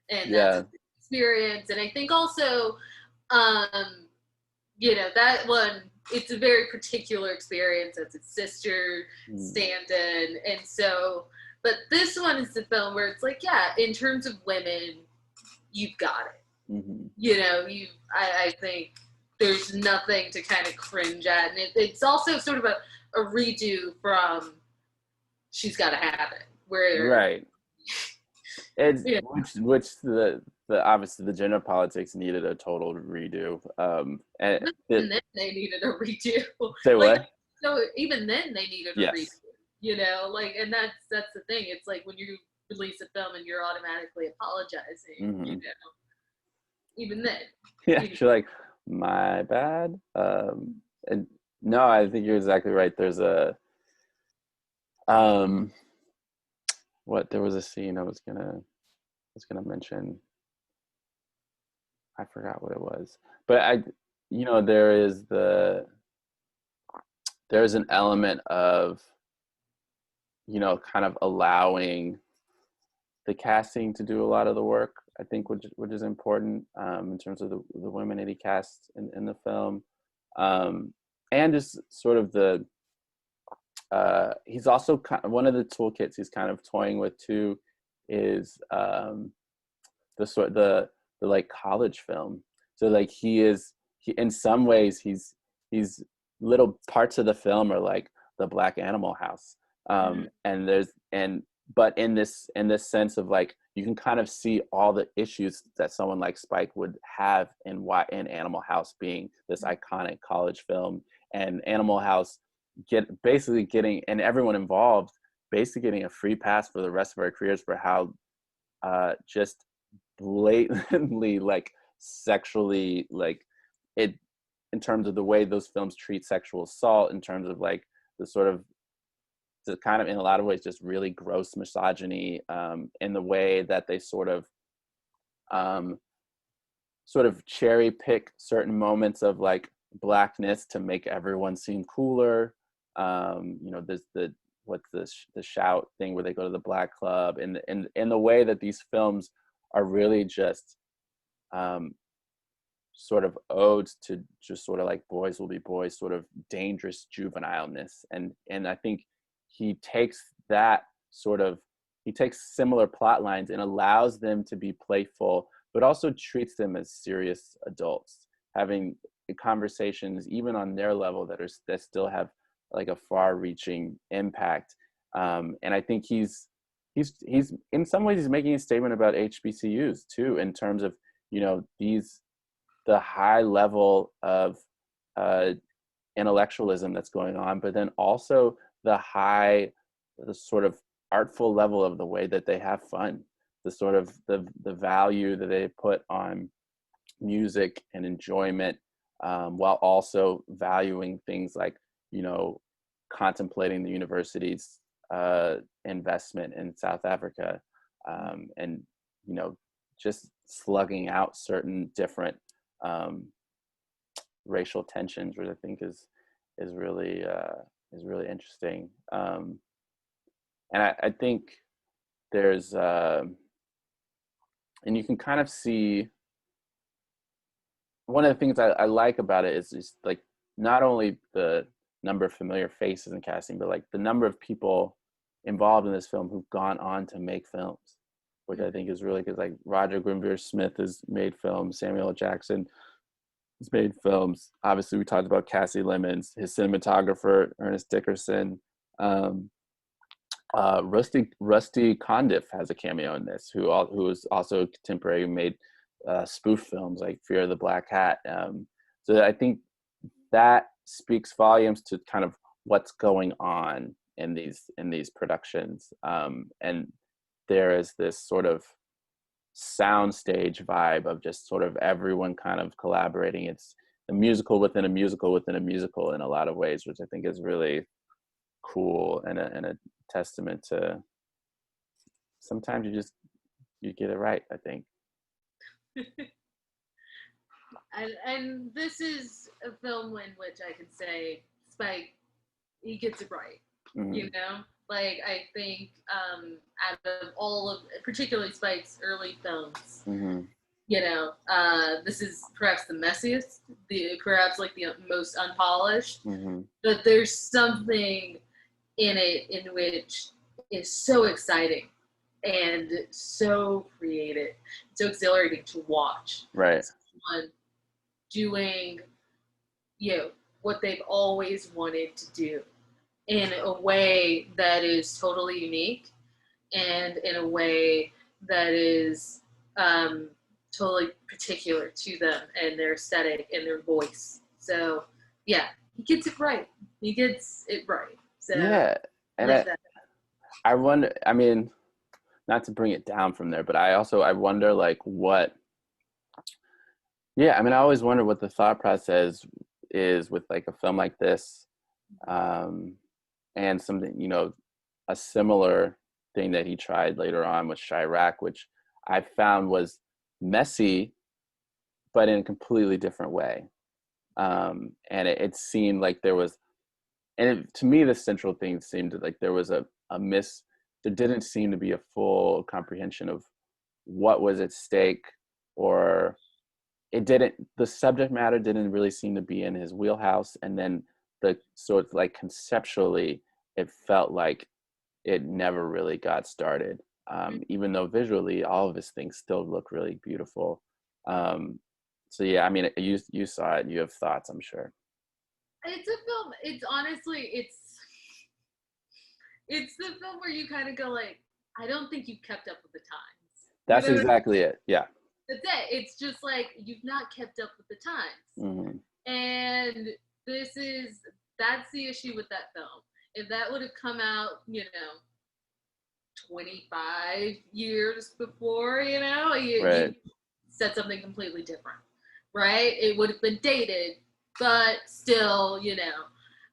S2: and that's
S1: Yeah.
S2: experience. And I think also, you know, that one, it's a very particular experience as its sister stand-in. And so, but this one is the film where it's like, yeah, in terms of women, you've got it.
S1: Mm-hmm.
S2: You know, I think there's nothing to kind of cringe at. And it's also sort of a redo from She's Gotta Have It, where
S1: Right. It's
S2: yeah.
S1: which the obviously the gender politics needed a total redo. And
S2: even then they needed a redo.
S1: Say
S2: Like,
S1: what?
S2: so even then they needed a
S1: Yes.
S2: redo. You know, like, and that's the thing. It's like when you release a film and you're automatically apologizing.
S1: Mm-hmm.
S2: You know, even then.
S1: Yeah, you're like, my bad. And no, I think you're exactly right. There's a there was a scene I was gonna mention. I forgot what it was, but you know, there's an element of, you know, kind of allowing the casting to do a lot of the work, I think, which is important, in terms of the women that he casts in the film, and just sort of he's also one of the toolkits he's kind of toying with too is the like college film. So like he in some ways he's little parts of the film are like the Black Animal House, and but in this sense of like, you can kind of see all the issues that someone like Spike would have in Animal House being this iconic college film, and Animal House basically getting, and everyone involved basically getting a free pass for the rest of our careers for how just blatantly like sexually, like, it, in terms of the way those films treat sexual assault, in terms of like the sort of the kind of, in a lot of ways, just really gross misogyny, in the way that they sort of cherry pick certain moments of like Blackness to make everyone seem cooler. You know, there's the shout thing where they go to the black club, and in the way that these films are really just sort of odes to just sort of like boys will be boys, sort of dangerous juvenileness, and I think he takes similar plot lines and allows them to be playful, but also treats them as serious adults, having conversations even on their level that still have like a far-reaching impact. And I think he's in some ways he's making a statement about HBCUs too, in terms of, you know, the high level of intellectualism that's going on, but then also the sort of artful level of the way that they have fun, the sort of the value that they put on music and enjoyment, while also valuing things like, you know, contemplating the university's investment in South Africa, and, you know, just slugging out certain different racial tensions, which I think is really interesting. And I think there's and you can kind of see, one of the things I like about it is just like not only the number of familiar faces in casting, but like the number of people involved in this film who've gone on to make films, which I think is really good. Like Roger Grimbeer Smith has made films, Samuel L. Jackson has made films. Obviously, we talked about Cassie Lemons, his cinematographer Ernest Dickerson. Rusty Condiff has a cameo in this, who is also contemporary, who made spoof films like Fear of the Black Hat. So I think that speaks volumes to kind of what's going on in these productions, and there is this sort of soundstage vibe of just sort of everyone kind of collaborating. It's a musical within a musical within a musical in a lot of ways, which I think is really cool, and a testament to sometimes you get it right, I think.
S2: And this is a film in which I can say Spike, he gets it right.
S1: Mm-hmm.
S2: You know, like I think out of all of, particularly Spike's early films,
S1: Mm-hmm.
S2: you know, this is perhaps the messiest, perhaps like the most unpolished,
S1: Mm-hmm.
S2: but there's something in it in which is so exciting and so creative, so exhilarating to watch.
S1: Right.
S2: Someone doing, you know, what they've always wanted to do in a way that is totally unique and in a way that is totally particular to them and their aesthetic and their voice. So yeah, he gets it right. He gets it right. So
S1: yeah, and I wonder, I mean, not to bring it down from there, but I wonder like what, yeah, I mean, I always wonder what the thought process is with like a film like this, and something, you know, a similar thing that he tried later on with Chirac, which I found was messy, but in a completely different way. And it seemed like there was, to me, the central thing seemed like there was a there didn't seem to be a full comprehension of what was at stake, or the subject matter didn't really seem to be in his wheelhouse. And then the sort of like conceptually, it felt like it never really got started. Even though visually all of his things still look really beautiful. So yeah, I mean, you saw it, you have thoughts, I'm sure.
S2: it's a film. It's honestly, it's the film where you kind of go like, I don't think you've kept up with the times.
S1: That's exactly it. Yeah.
S2: That's it. It's just like you've not kept up with the times.
S1: Mm-hmm.
S2: And that's the issue with that film. If that would have come out, 25 years before,
S1: Right.
S2: you said something completely different, right? It would have been dated, but still,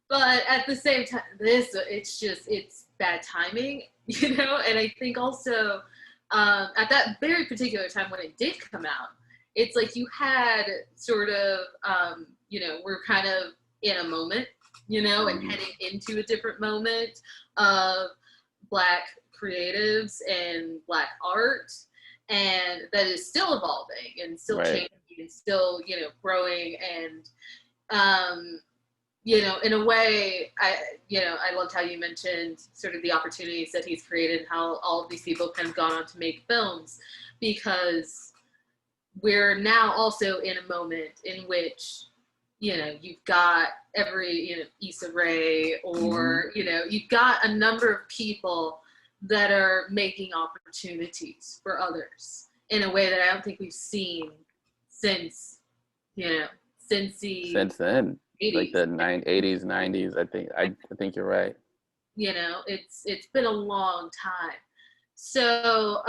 S2: But at the same time, it's bad timing, And I think also at that very particular time when it did come out, it's like you had sort of, we're kind of in a moment, and heading into a different moment of Black creatives and Black art, and that is still evolving and still changing and still, growing. And in a way, I loved how you mentioned sort of the opportunities that he's created, how all of these people kind of gone on to make films, because we're now also in a moment in which, you've got every, Issa Rae, or, you've got a number of people that are making opportunities for others in a way that I don't think we've seen since
S1: then.
S2: 80s.
S1: Like the 80s, 90s, I think you're right.
S2: It's been a long time. So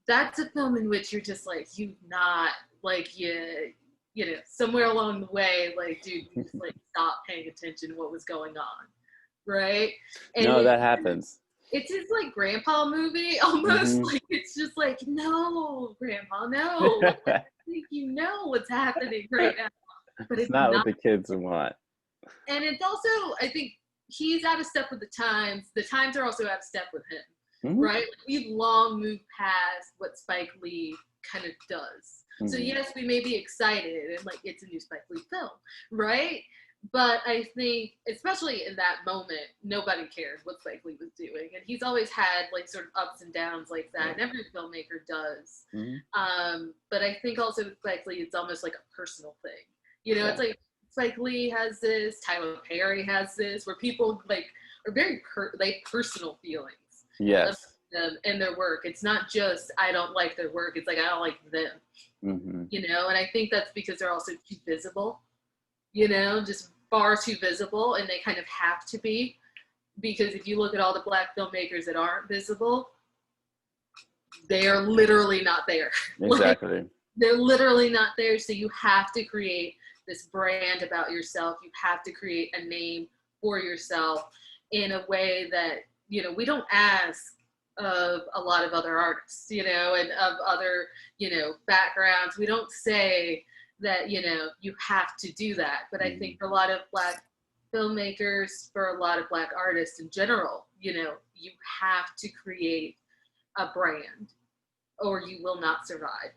S2: that's a film in which you're just like, you've not, like, somewhere along the way, like, dude, you just like stop paying attention to what was going on, right? And
S1: no, that happens.
S2: It's his like grandpa movie almost. Like, it's just like, no, grandpa, no. I think you know what's happening right now. But
S1: it's not what the kids want.
S2: And it's also, I think he's out of step with the times. The times are also out of step with him, right? Like, we've long moved past what Spike Lee kind of does. So yes, we may be excited and like it's a new Spike Lee film, right? But I think, especially in that moment, nobody cared what Spike Lee was doing. And he's always had like sort of ups and downs like that. And every filmmaker does. But I think also with Spike Lee, it's almost like a personal thing. It's like Spike Lee has this, Tyler Perry has this, where people like are very personal feelings.
S1: Yes.
S2: Them and their work. It's not just I don't like their work. It's like I don't like them. And I think that's because they're also too visible. Just far too visible, and they kind of have to be, because if you look at all the Black filmmakers that aren't visible, they are literally not there.
S1: Exactly.
S2: Like, they're literally not there. So you have to create this brand about yourself. You have to create a name for yourself in a way that, you know, we don't ask of a lot of other artists, you know, and of other, you know, backgrounds. We don't say that, you know, you have to do that. But I think for a lot of Black filmmakers, for a lot of Black artists in general, you know, you have to create a brand or you will not survive,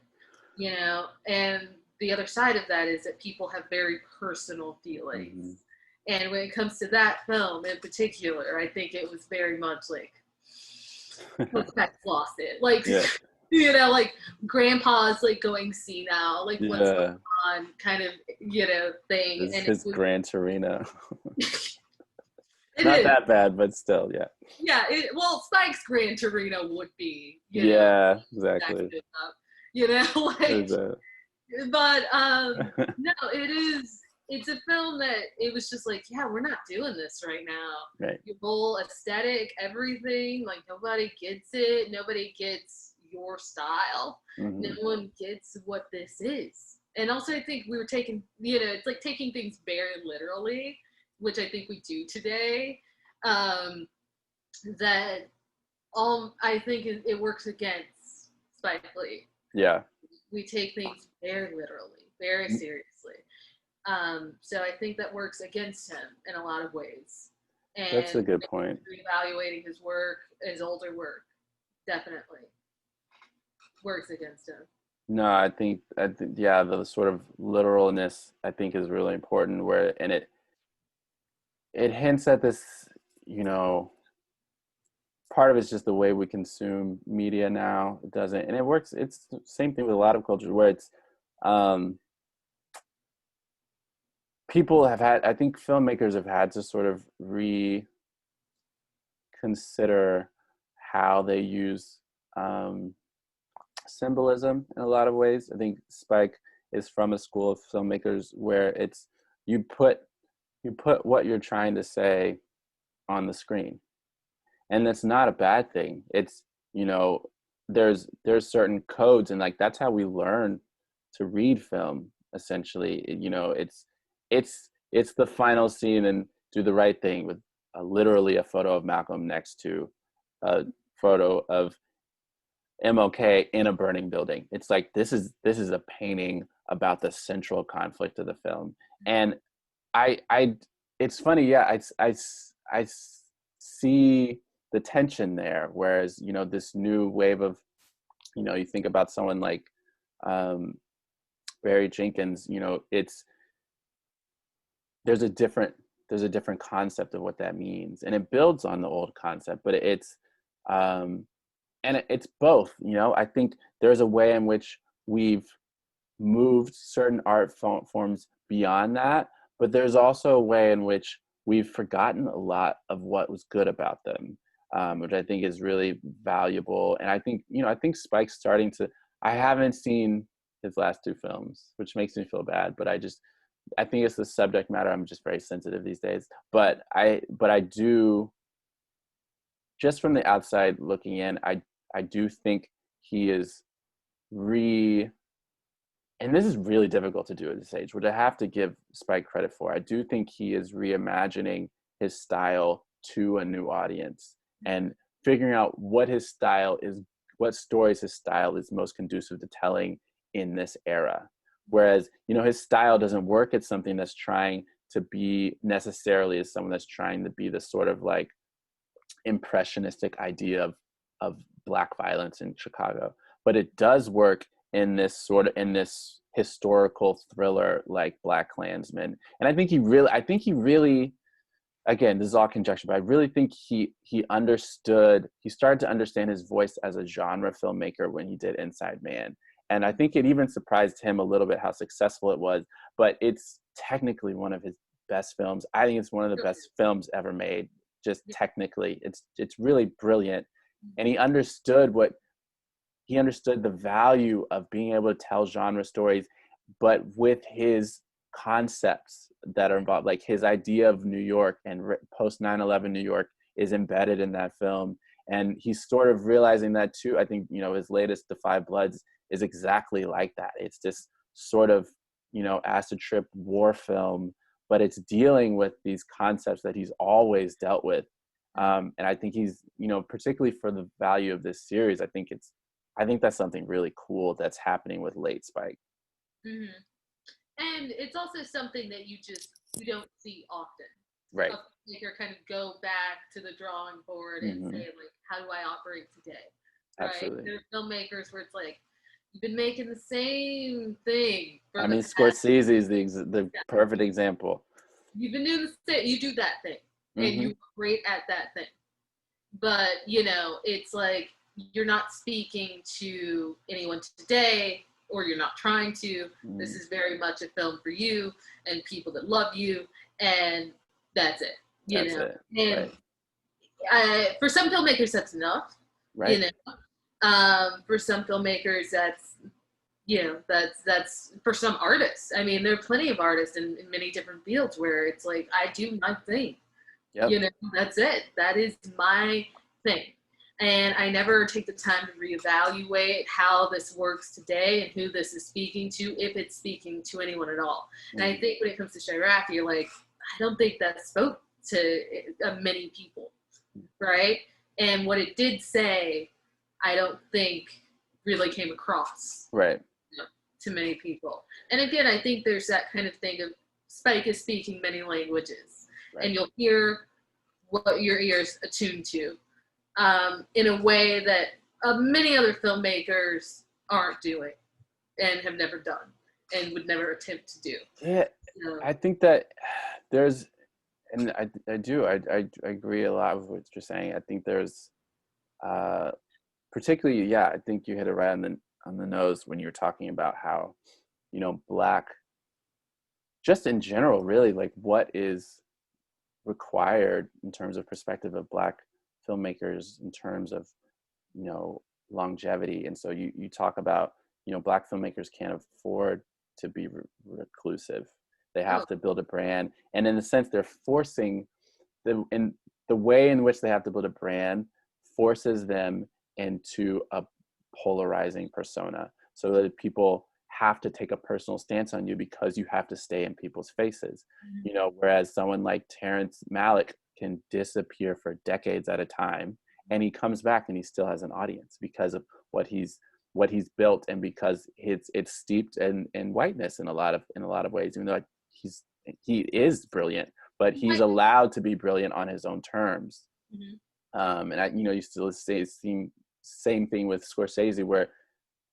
S2: you know. And the other side of that is that people have very personal feelings. And when it comes to that film in particular, I think it was very much like, Specs lost it. Like,
S1: Yeah.
S2: you know, like grandpa's like going senile, like what's going on kind of, you know, thing.
S1: It's
S2: And
S1: his
S2: it was,
S1: Gran Torino.
S2: it
S1: Not
S2: is.
S1: that bad, but still, yeah.
S2: Yeah, well, Spike's Gran Torino would be, you know,
S1: Yeah, exactly.
S2: You know, like,
S1: There's
S2: but
S1: a
S2: no, it's a film that it was just like, yeah, we're not doing this right now.
S1: right.
S2: Your whole aesthetic, everything, like nobody gets it. Nobody gets your style. No one gets what this is. And also I think we were taking, you know, it's like taking things very literally, which I think we do today. That I think it works against Spike Lee.
S1: Yeah.
S2: We take things very literally, very seriously. So I think that works against him in a lot of ways. And
S1: That's a good point.
S2: Reevaluating his work, his older work, definitely works against him.
S1: No, I think yeah, the sort of literalness I think is really important, where and it hints at this, you know, part of it's just the way we consume media now. It doesn't, and it works. It's the same thing with a lot of cultures where it's people have had, I think filmmakers have had to sort of reconsider how they use symbolism in a lot of ways. I think Spike is from a school of filmmakers where it's you put what you're trying to say on the screen, and that's not a bad thing. It's, you know, there's certain codes, and like that's how we learn to read film essentially. You know, it's the final scene and Do the Right Thing with literally a photo of Malcolm next to a photo of MLK in a burning building. It's like this is a painting about the central conflict of the film. And I it's funny, yeah, I see the tension there, whereas, you know, this new wave of, you know, you think about someone like Barry Jenkins, you know, there's a different concept of what that means, and it builds on the old concept, but it's and it's both, you know. I think there's a way in which we've moved certain art forms beyond that, but there's also a way in which we've forgotten a lot of what was good about them, which I think is really valuable. And I think, you know, I think Spike's starting to, I haven't seen his last two films, which makes me feel bad, but I think it's the subject matter. I'm just very sensitive these days, but I do, just from the outside looking in, I do think he is and this is really difficult to do at this age, which I have to give Spike credit for. I do think he is reimagining his style to a new audience and figuring out what his style is, what stories his style is most conducive to telling in this era. Whereas, you know, his style doesn't work at something that's trying to be necessarily as someone that's trying to be the sort of like impressionistic idea of Black violence in Chicago, but it does work in this historical thriller like Black Klansman. And I think he really, again, this is all conjecture, but I really think he started to understand his voice as a genre filmmaker when he did Inside Man. And I think it even surprised him a little bit how successful it was, but it's technically one of his best films. I think it's one of the best films ever made. Just technically, it's really brilliant. And he understood the value of being able to tell genre stories, but with his concepts that are involved, like his idea of New York and post 9/11 New York is embedded in that film. And he's sort of realizing that too. I think, you know, his latest, The Five Bloods, is exactly like that. It's this sort of, you know, acid trip war film, but it's dealing with these concepts that he's always dealt with. And I think he's, you know, particularly for the value of this series, I think that's something really cool that's happening with late Spike.
S2: Mm-hmm. And it's also something that you don't see often.
S1: Right.
S2: A filmmaker kind of go back to the drawing board and say, like, how do I operate today? Right?
S1: Absolutely.
S2: There's filmmakers where it's like, you've been making the same thing.
S1: I mean, Scorsese is the perfect example.
S2: You've been doing the same, you do that thing, and you're great at that thing. But, you know, it's like, you're not speaking to anyone today, or you're not trying to. This is very much a film for you and people that love you, and that's it. You know, and right. For some filmmakers, that's enough. Right. You know, for some filmmakers, that's, you know, that's for some artists. I mean, there are plenty of artists in many different fields where it's like, I do my thing. Yep. You know, that's it. That is my thing. And I never take the time to reevaluate how this works today and who this is speaking to, if it's speaking to anyone at all. And I think when it comes to Chirac, you're like, I don't think that spoke to many people, right? And what it did say, I don't think really came across, right, to many people. And again, I think there's that kind of thing of Spike is speaking many languages, and you'll hear what your ears attuned to. In a way that many other filmmakers aren't doing and have never done and would never attempt to do.
S1: Yeah, I think that there's, and I agree a lot with what you're saying. I think there's, particularly, I think you hit it right on the nose when you were talking about how, you know, Black, just in general, really, like what is required in terms of perspective of Black filmmakers in terms of, you know, longevity. And so you talk about, you know, Black filmmakers can't afford to be reclusive. They have to build a brand, and in a sense they're forcing them, in the way in which they have to build a brand forces them into a polarizing persona, so that people have to take a personal stance on you because you have to stay in people's faces. You know, whereas someone like Terrence Malick can disappear for decades at a time, and he comes back and he still has an audience because of what he's built, and because it's steeped in whiteness in a lot of ways, even though he is brilliant, but he's allowed to be brilliant on his own terms. And I, you know, you still say the same thing with Scorsese, where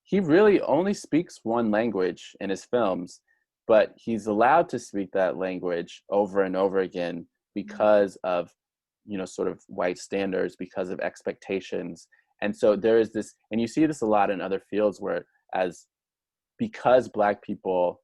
S1: he really only speaks one language in his films, but he's allowed to speak that language over and over again because of, you know, sort of white standards, because of expectations. And so there is this, and you see this a lot in other fields, where because Black people,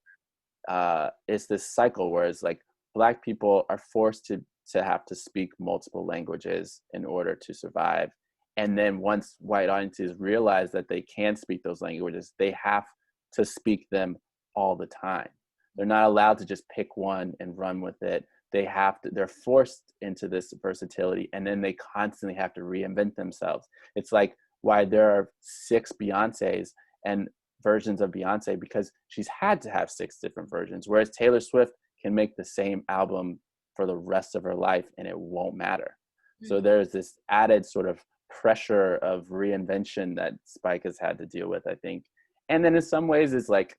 S1: it's this cycle where it's like Black people are forced to have to speak multiple languages in order to survive. And then once white audiences realize that they can speak those languages, they have to speak them all the time. They're not allowed to just pick one and run with it. They're forced into this versatility, and then they constantly have to reinvent themselves. It's like why there are 6 Beyoncés and versions of Beyonce, because she's had to have 6 different versions, whereas Taylor Swift can make the same album for the rest of her life and it won't matter. So there's this added sort of pressure of reinvention that Spike has had to deal with, I think. And then in some ways it's like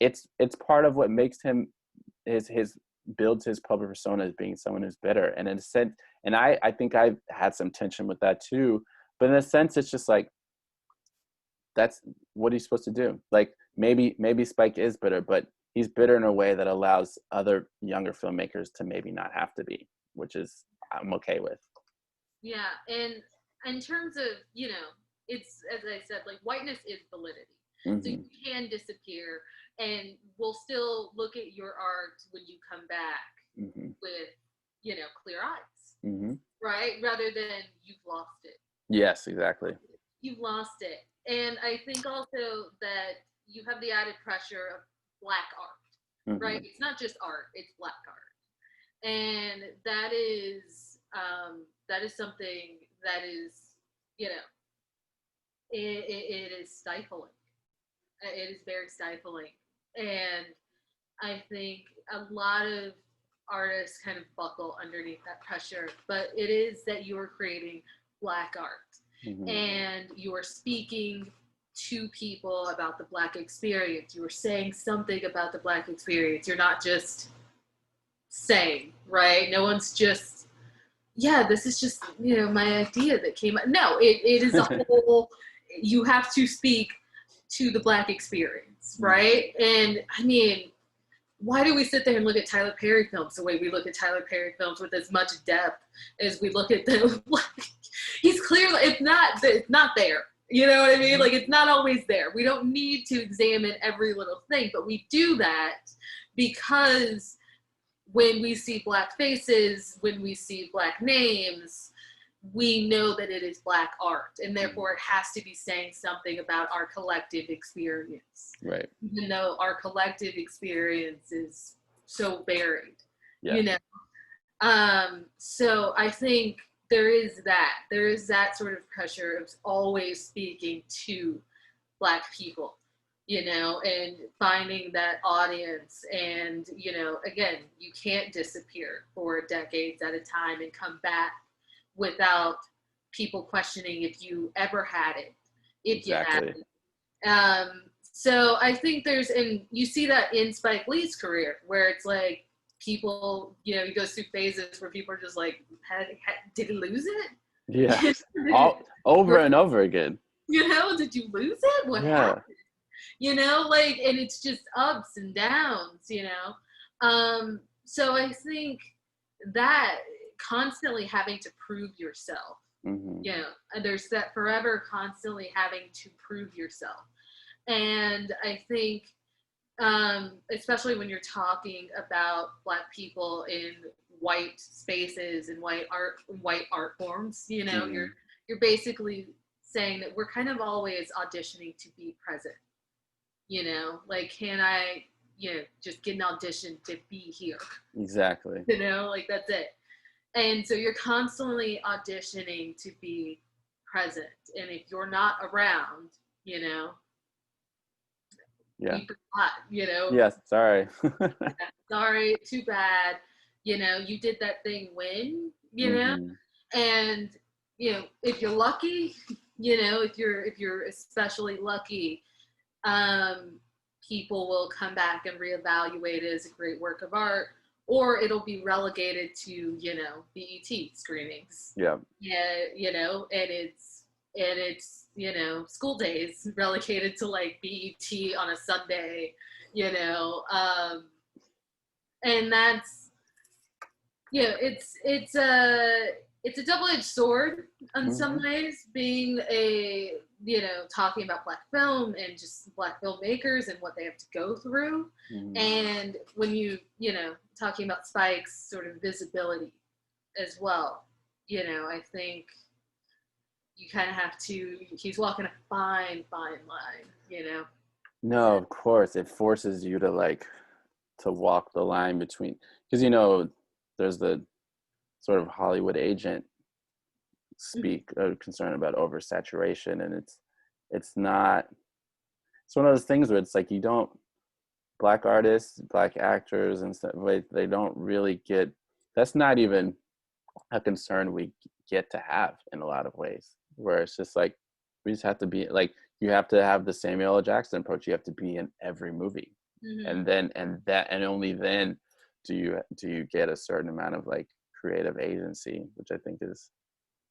S1: it's part of what makes him builds his public persona as being someone who's bitter. And in a sense, and I think I've had some tension with that too, but in a sense it's just like, that's what he's supposed to do. Like maybe Spike is bitter, but he's bitter in a way that allows other younger filmmakers to maybe not have to be, which is I'm okay with.
S2: Yeah, and in terms of, you know, it's, as I said, like whiteness is validity. So you can disappear and we'll still look at your art when you come back with, you know, clear eyes, right? Rather than you've lost it.
S1: Yes, exactly.
S2: You've lost it. And I think also that you have the added pressure of Black art, right? It's not just art, it's Black art. And that is something that is, you know, it is stifling. It is very stifling. And I think a lot of artists kind of buckle underneath that pressure, but it is that you are creating Black art and you are speaking to people about the Black experience. You are saying something about the Black experience. You're not just saying, right? No one's just, yeah, this is just, you know, my idea that came out. No, it is a whole, you have to speak to the Black experience, right? And I mean, why do we sit there and look at Tyler Perry films the way we look at Tyler Perry films with as much depth as we look at them? He's clearly, it's not there. You know what I mean? Like, it's not always there. We don't need to examine every little thing, but we do that because when we see Black faces, when we see Black names, we know that it is Black art, and therefore it has to be saying something about our collective experience.
S1: Right.
S2: Even though our collective experience is so varied, you know. So I think there is that sort of pressure of always speaking to Black people, you know, and finding that audience. And, you know, again, you can't disappear for decades at a time and come back without people questioning if you ever had it, if you had it. So I think and you see that in Spike Lee's career, where it's like people, you know, he goes through phases where people are just like, did he lose it?
S1: Yeah, over and over again.
S2: You know, did you lose it? What happened? You know, like, and it's just ups and downs, you know. So I think that constantly having to prove yourself, you know, there's that forever constantly having to prove yourself. And I think, especially when you're talking about Black people in white spaces and white art forms, you know, you're basically saying that we're kind of always auditioning to be present. You know, like, can I, you know, just get an audition to be here?
S1: Exactly.
S2: You know, like, that's it. And so you're constantly auditioning to be present. And if you're not around, you know, you forgot, you know.
S1: Yes, sorry.
S2: Sorry, too bad. You know, you did that thing when, you know, and, you know, if you're lucky, you know, if you're especially lucky, people will come back and reevaluate it as a great work of art, or it'll be relegated to, you know, BET screenings. Yeah, you know, and it's you know, School Daze relegated to like BET on a Sunday, you know, and that's, you know, it's a double-edged sword in some ways, being a, you know, talking about Black film and just Black filmmakers and what they have to go through. And when you know, talking about Spike's sort of visibility as well, you know, I think you kind of have to, he's walking a fine line, you know.
S1: No, of course, it forces you to like to walk the line between, because, you know, there's the sort of Hollywood agent concern about oversaturation, and it's not, it's one of those things where it's like, you don't, Black artists, Black actors and stuff, they don't really get, that's not even a concern we get to have in a lot of ways, where it's just like, we just have to be like, you have to have the Samuel L. Jackson approach. You have to be in every movie, and only then do you get a certain amount of like creative agency, which I think is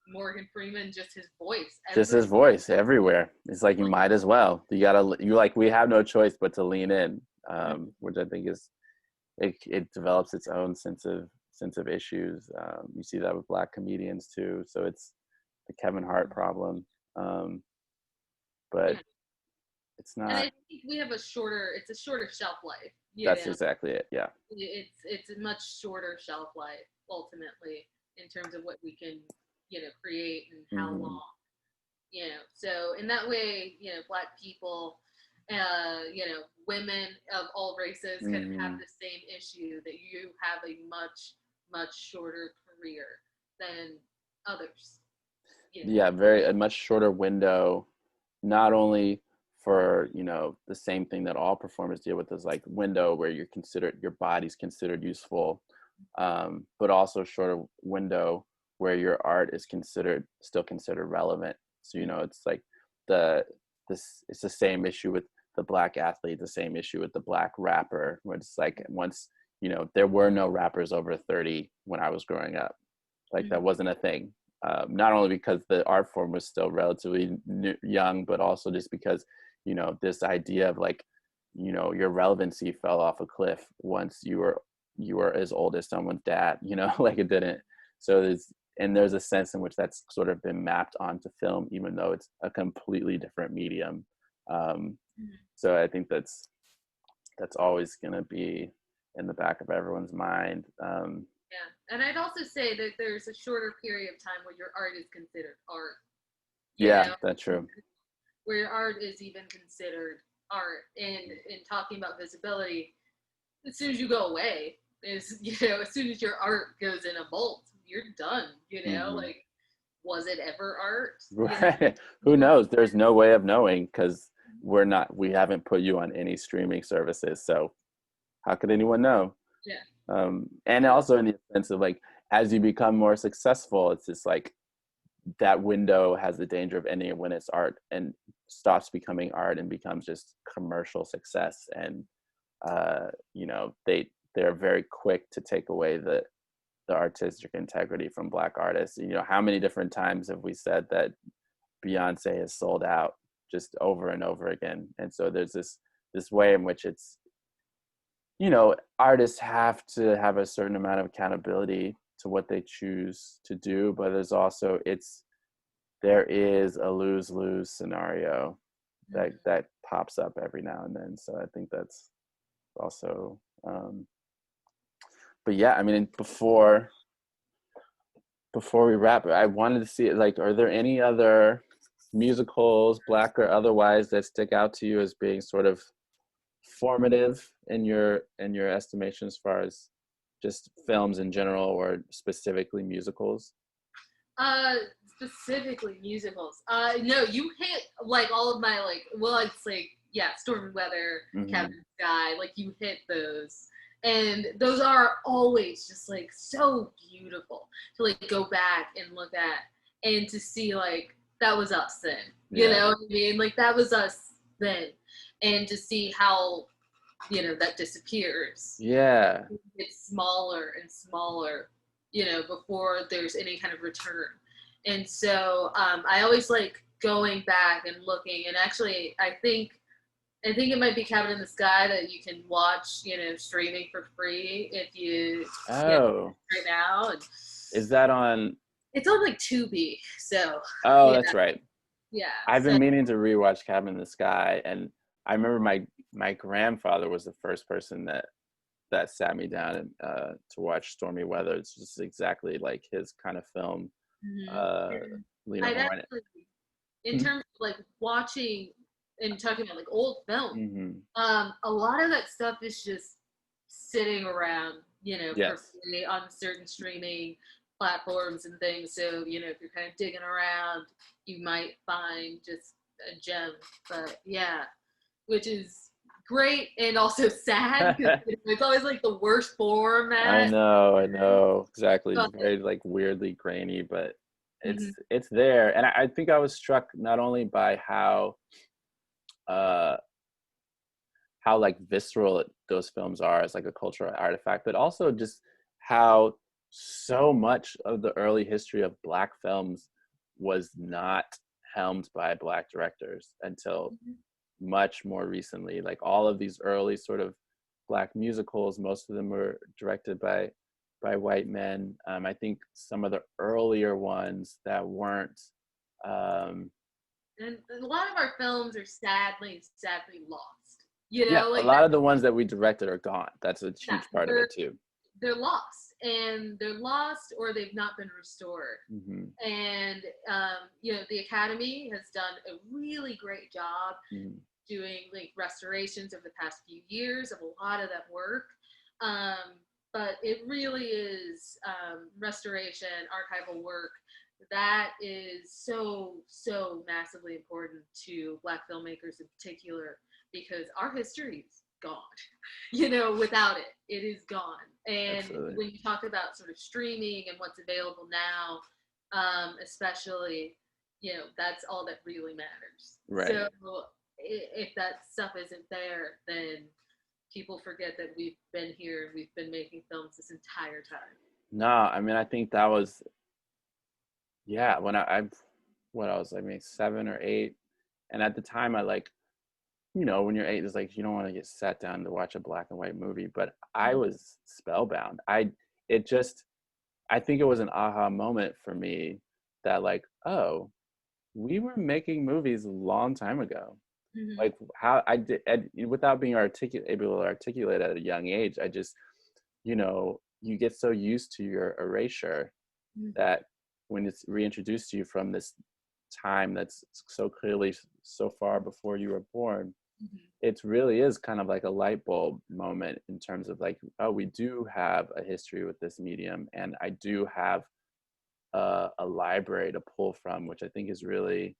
S2: Morgan Freeman, just his voice.
S1: Just his voice everywhere. It's like, you might as well. We have no choice but to lean in, which I think is, it develops its own sense of issues. You see that with Black comedians too. So it's the Kevin Hart problem. But it's not.
S2: And I think we have a shorter shelf life.
S1: That's exactly it. Yeah.
S2: It's a much shorter shelf life ultimately in terms of what we can, you know, create and how long, you know. So in that way, you know, Black people, women of all races can have
S1: Mm-hmm.
S2: the same issue, that you have a much shorter career than others.
S1: Yeah, a much shorter window, not only for, the same thing that all performers deal with is like window where your body's considered useful, but also shorter window where your art is still considered relevant. So, it's like it's the same issue with the Black athlete, the same issue with the Black rapper, where it's like once, there were no rappers over 30 when I was growing up. Like that wasn't a thing. Not only because the art form was still relatively young, but also just because, this idea of like, your relevancy fell off a cliff once you were as old as someone's dad, like it didn't. So there's a sense in which that's sort of been mapped onto film, even though it's a completely different medium. So I think that's always going to be in the back of everyone's mind.
S2: Yeah, and I'd also say that there's a shorter period of time where your art is considered art. You
S1: Yeah,
S2: know,
S1: that's true.
S2: where your art is even considered art. And in talking about visibility, as soon as you go away, as soon as your art goes in a vault, you're done.
S1: Mm-hmm.
S2: Like, was it ever art?
S1: Right. Who knows? There's no way of knowing because we haven't put you on any streaming services. So how could anyone know?
S2: Yeah.
S1: And also in the sense of like, as you become more successful, it's just like that window has the danger of ending when it's art and stops becoming art and becomes just commercial success. And, they're very quick to take away the artistic integrity from Black artists. How many different times have we said that Beyonce has sold out just over and over again? And so there's this way in which it's, artists have to have a certain amount of accountability to what they choose to do, but there is a lose-lose scenario that pops up every now and then. So I think that's also, but yeah, I mean, before we wrap, I wanted to see, like, are there any other musicals, Black or otherwise, that stick out to you as being sort of formative in your estimation as far as just films in general or specifically musicals?
S2: Uh, Specifically musicals. No, you hit like all of my it's like yeah, Stormy Weather,
S1: Mm-hmm.
S2: Captain Sky. Like you hit those, and those are always just like so beautiful to like go back and look at and to see like that was us then. You
S1: Yeah.
S2: know what I mean? Like that was us then, and to see how that disappears.
S1: Yeah.
S2: It's smaller and smaller, before there's any kind of return. And so I always like going back and looking. And actually, I think it might be Cabin in the Sky that you can watch, streaming for free if you get
S1: Oh,
S2: it right now. And
S1: is that on?
S2: it's on like Tubi, so
S1: Oh,
S2: yeah,
S1: that's right.
S2: yeah.
S1: I've
S2: So
S1: been meaning to rewatch Cabin in the Sky, and I remember my grandfather was the first person that sat me down and to watch Stormy Weather. It's just exactly like his kind of film.
S2: mhm.
S1: Uh,
S2: And
S1: Lena
S2: I'd
S1: Horne.
S2: actually, in terms of like watching and talking about like old film,
S1: Mm-hmm.
S2: a lot of that stuff is just sitting around, for
S1: Yes.
S2: free on certain streaming platforms and things. So, if you're kind of digging around, you might find just a gem. But yeah, which is great and also sad because it's always like the worst
S1: I
S2: format.
S1: know exactly. It's
S2: But
S1: very like weirdly grainy, but
S2: mhm,
S1: it's there. And I think I was struck not only by uh how like visceral those films are as like a cultural artifact, but also just how so much of the early history of Black films was not helmed by Black directors until
S2: mhm,
S1: much more recently. Like all of these early sort of Black musicals, most of them were directed by white men. I think some of the earlier ones that weren't. Um,
S2: and a lot of our films are sadly lost.
S1: yeah, a
S2: Like
S1: lot of the ones that we directed are gone. That's a
S2: that
S1: huge part of it too.
S2: they're lost, and they're lost or they've not been restored.
S1: Mm-hmm.
S2: And the Academy has done a really great job
S1: Mm-hmm.
S2: doing like restorations over the past few years of a lot of that work. But it really is restoration, archival work that is so, so massively important to Black filmmakers in particular, because our history is gone. Without it, it is gone. And
S1: Absolutely.
S2: when you talk about sort of streaming and what's available now, especially, that's all that really matters.
S1: Right.
S2: So if that stuff isn't there, then people forget that we've been here and we've been making films this entire time.
S1: No, I mean, I think that was, yeah, when I was like maybe 7 or 8. And at the time I like, when you're 8, it's like, you don't want to get sat down to watch a black and white movie, but I was spellbound. I think it was an aha moment for me that like, oh, we were making movies a long time ago.
S2: Mm-hmm.
S1: Like how I did, without being able to articulate at a young age, I just, you get so used to your erasure that when it's reintroduced to you from this time that's so clearly so far before you were born, it really is kind of like a light bulb moment in terms of like, oh, we do have a history with this medium, and I do have a library to pull from, which I think is really,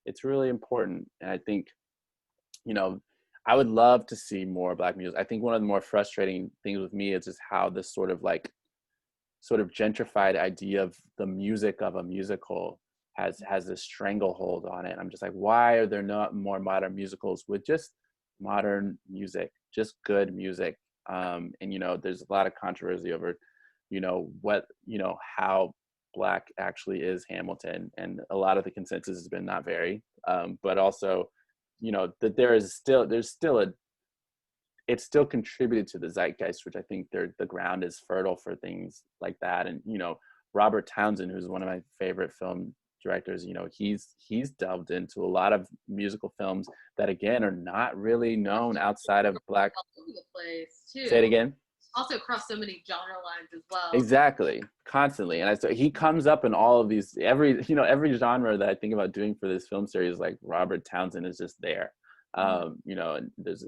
S1: it's really important. And I think, I would love to see more Black music. I think one of the more frustrating things with me is just how this sort of gentrified idea of the music of a musical has this stranglehold on it. I'm just like, why are there not more modern musicals with just modern music, just good music? And there's a lot of controversy over, how Black actually is Hamilton, and a lot of the consensus has been not very. But also, that it's still contributed to the zeitgeist, which I think the ground is fertile for things like that. And Robert Townsend, who's one of my favorite film directors, he's delved into a lot of musical films that again are not really known outside of Black.
S2: All over the place too.
S1: Say it again.
S2: Also across so many genre lines as well.
S1: Exactly, constantly. And so he comes up in all of these, every genre that I think about doing for this film series, like Robert Townsend is just there. And there's,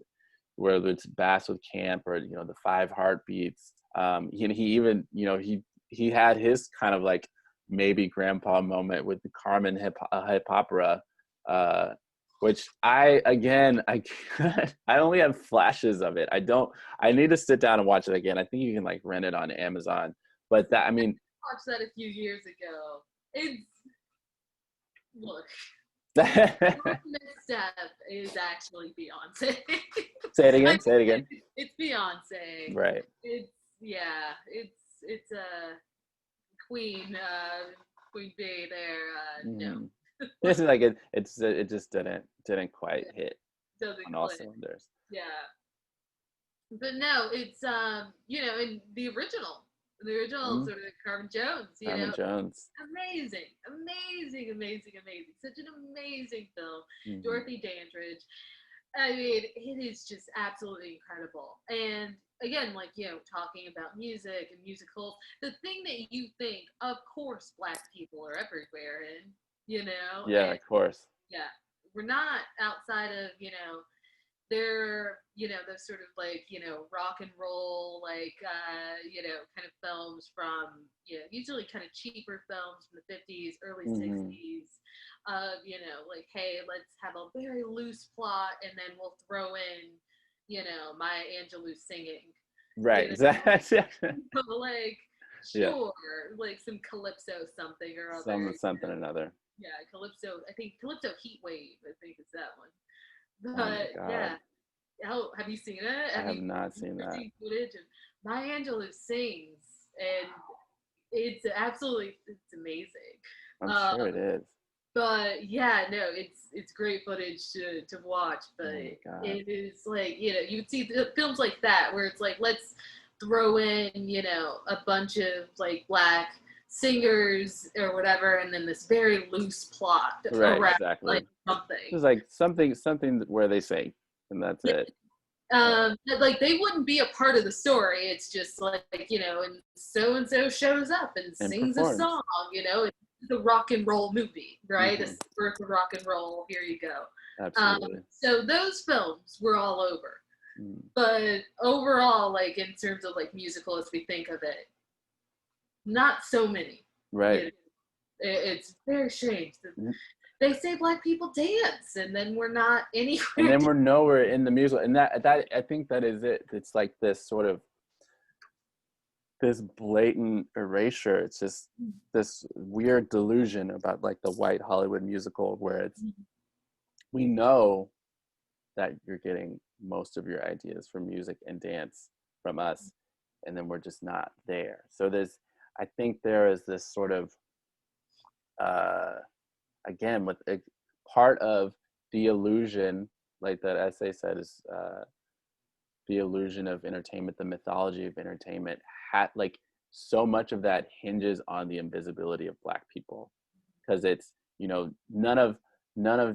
S1: whether it's Bass with Camp or the Five Heartbeats, he even he had his kind of like maybe grandpa moment with the Carmen hip opera, which I only have flashes of it. I need to sit down and watch it again. I think you can like rent it on Amazon, but I
S2: watched that a few years ago. Look. The next step is actually Beyonce.
S1: Say it again.
S2: It's Beyonce.
S1: Right.
S2: It's a Queen Bee there. No.
S1: It's like it just didn't quite hit on all cylinders.
S2: Yeah. But no, it's in the original sort of Carmen Jones,
S1: Jones.
S2: amazing. Such an amazing film. Dorothy Dandridge. I mean, it is just absolutely incredible. And again, like, talking about music and musicals, the thing that you think, of course, Black people are everywhere in,
S1: Yeah, of course.
S2: Yeah. We're not outside of, they're, those sort of like, rock and roll, like, kind of films from, usually kind of cheaper films from the 50s, early 60s, like, hey, let's have a very loose plot and then we'll throw in, Maya Angelou singing.
S1: Right, exactly.
S2: Like, sure, like some Calypso something or other.
S1: Something or another.
S2: Yeah, Calypso, I think Calypso Heat Wave, I think it's that one. But yeah. Oh, have you seen it?
S1: I have not seen that.
S2: Footage of Maya Angelou sings, and it's amazing.
S1: I'm sure it is.
S2: But yeah, no, it's great footage to watch. But it is like, you would see films like that where it's like, let's throw in, a bunch of like Black singers or whatever, and then this very loose plot around like something.
S1: It's like something where they sing, and that's it.
S2: Like they wouldn't be a part of the story. It's just like, and so shows up and sings
S1: performs.
S2: A song. It's a rock and roll movie, right? It's birth of rock and roll. Here you go.
S1: Absolutely.
S2: So those films were all over.
S1: Mm.
S2: But overall, like in terms of like musical as we think of it, not so many.
S1: Right.
S2: You know, it's very strange.
S1: Mm.
S2: They say black people dance, and then we're not anywhere.
S1: And then we're nowhere in the musical, and that I think that is it. It's like this sort of this blatant erasure. It's just this weird delusion about like the white Hollywood musical where it's we know that you're getting most of your ideas from music and dance from us, and then we're just not there. So I think there is this sort of again with a part of the illusion, like that essay said, is the illusion of entertainment, the mythology of entertainment, like so much of that hinges on the invisibility of black people, because it's none of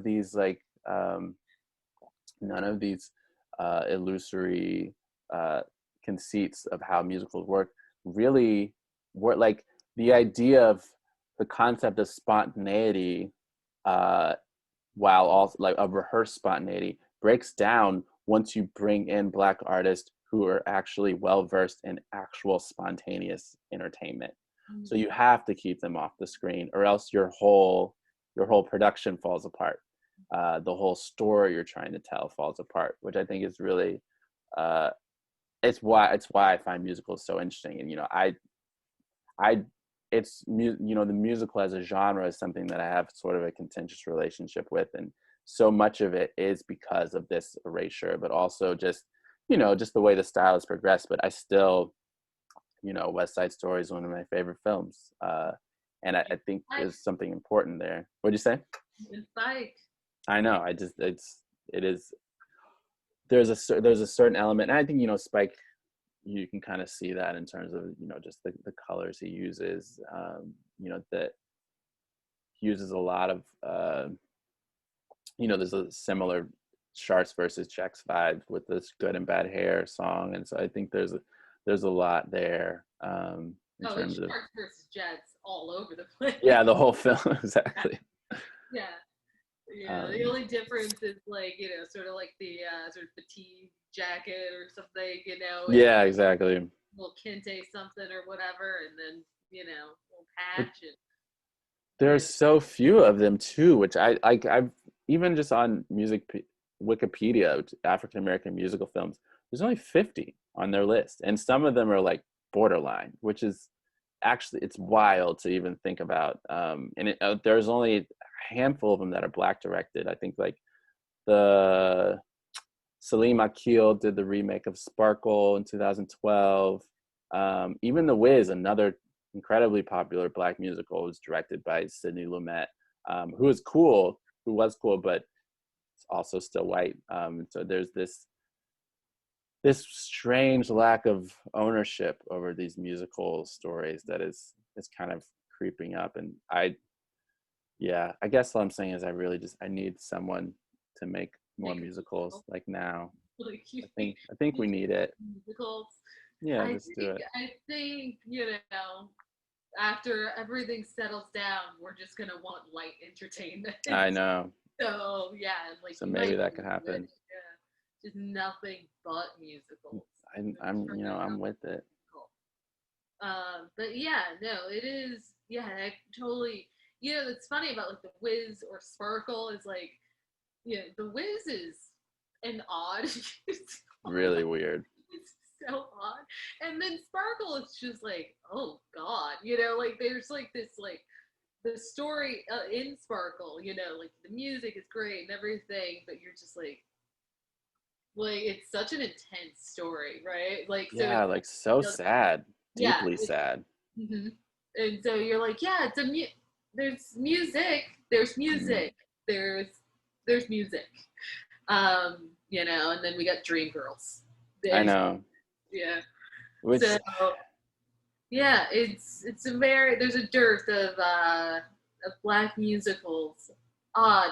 S1: these like none of these illusory conceits of how musicals work really work. Like the idea of the concept of spontaneity, while also like a rehearsed spontaneity, breaks down once you bring in black artists who are actually well versed in actual spontaneous entertainment. Mm-hmm. So you have to keep them off the screen, or else your whole production falls apart. The whole story you're trying to tell falls apart, which I think is really it's why I find musicals so interesting. And the musical as a genre is something that I have sort of a contentious relationship with, and so much of it is because of this erasure, but also just the way the style has progressed. But I still, West Side Story is one of my favorite films, and I think there's something important there. What'd you say?
S2: It's like,
S1: I know. It is. There's a certain element, and I think Spike. You can kind of see that in terms of just the colors he uses. That he uses a lot of there's a similar Sharks versus Checks vibe with this Good and Bad Hair song, and so I think there's a lot there in terms of
S2: Sharks versus Jets all over the place.
S1: Yeah, the whole film. Exactly.
S2: Yeah, the only difference is like sort of like the sort of fatigue jacket or something,
S1: Yeah, exactly.
S2: Little kente something or whatever, and then little patch. And
S1: there's so few of them too, which I've even just on music Wikipedia, African American musical films, there's only 50 on their list, and some of them are like borderline, which is actually, it's wild to even think about. And there's only a handful of them that are black directed. I think like the Salim Akil did the remake of Sparkle in 2012. Even The Wiz, another incredibly popular black musical, was directed by Sidney Lumet, who was cool, but also still white. So there's this strange lack of ownership over these musical stories that is kind of creeping up. And I guess all I'm saying is I need someone to make more musicals like now. I think we need it.
S2: Musicals.
S1: Yeah, let's do it.
S2: I think after everything settles down, we're just gonna want light entertainment.
S1: I know.
S2: So yeah, like
S1: so maybe that could happen.
S2: Yeah, just nothing but musicals.
S1: I'm with it.
S2: But yeah, no, it is. Yeah, I totally. It's funny about like The Wiz or Sparkle is like, The Wiz is an odd.
S1: Really weird.
S2: It's so odd. And then Sparkle is just like, oh God, like there's like this like the story in Sparkle, like the music is great and everything, but you're just like it's such an intense story, right? Like
S1: yeah, like so sad, deeply sad.
S2: Mm-hmm. And so you're like, yeah, there's music, there's music, mm-hmm. there's music, and then we got Dreamgirls.
S1: I know.
S2: Yeah.
S1: Which,
S2: so yeah, it's there's a dearth of black musicals. Odd,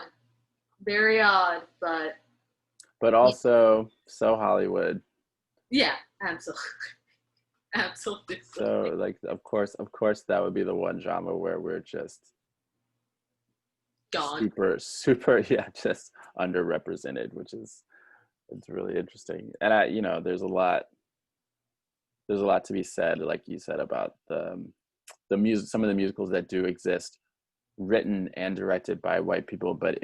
S2: very odd,
S1: but also so Hollywood.
S2: Yeah, absolutely. Absolutely.
S1: So like of course that would be the one genre where we're just
S2: gone.
S1: super, yeah, just underrepresented, which is, it's really interesting. And there's a lot to be said, like you said, about the music, some of the musicals that do exist, written and directed by white people, but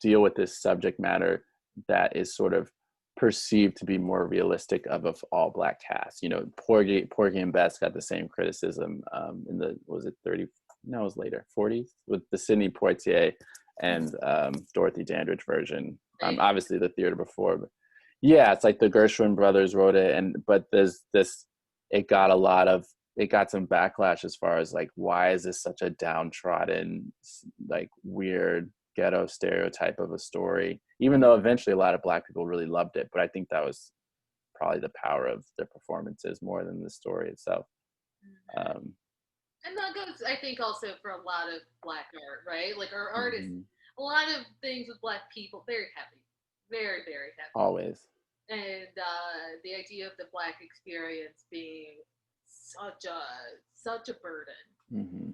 S1: deal with this subject matter that is sort of perceived to be more realistic of all black cast. Porgy and Bess got the same criticism in the, was it 30? No, it was later, 40s, with the Sidney Poitier and Dorothy Dandridge version. Obviously the theater before, but yeah, it's like the Gershwin brothers wrote it, but there's this, it got some backlash as far as like, why is this such a downtrodden, like weird ghetto stereotype of a story, even though eventually a lot of black people really loved it. But I think that was probably the power of the performances more than the story itself.
S2: And that goes, I think, also for a lot of black art, right? Like our artists,
S1: Mm-hmm.
S2: a lot of things with black people, very heavy, very, very heavy.
S1: Always.
S2: And the idea of the black experience being such a burden,
S1: Mm-hmm.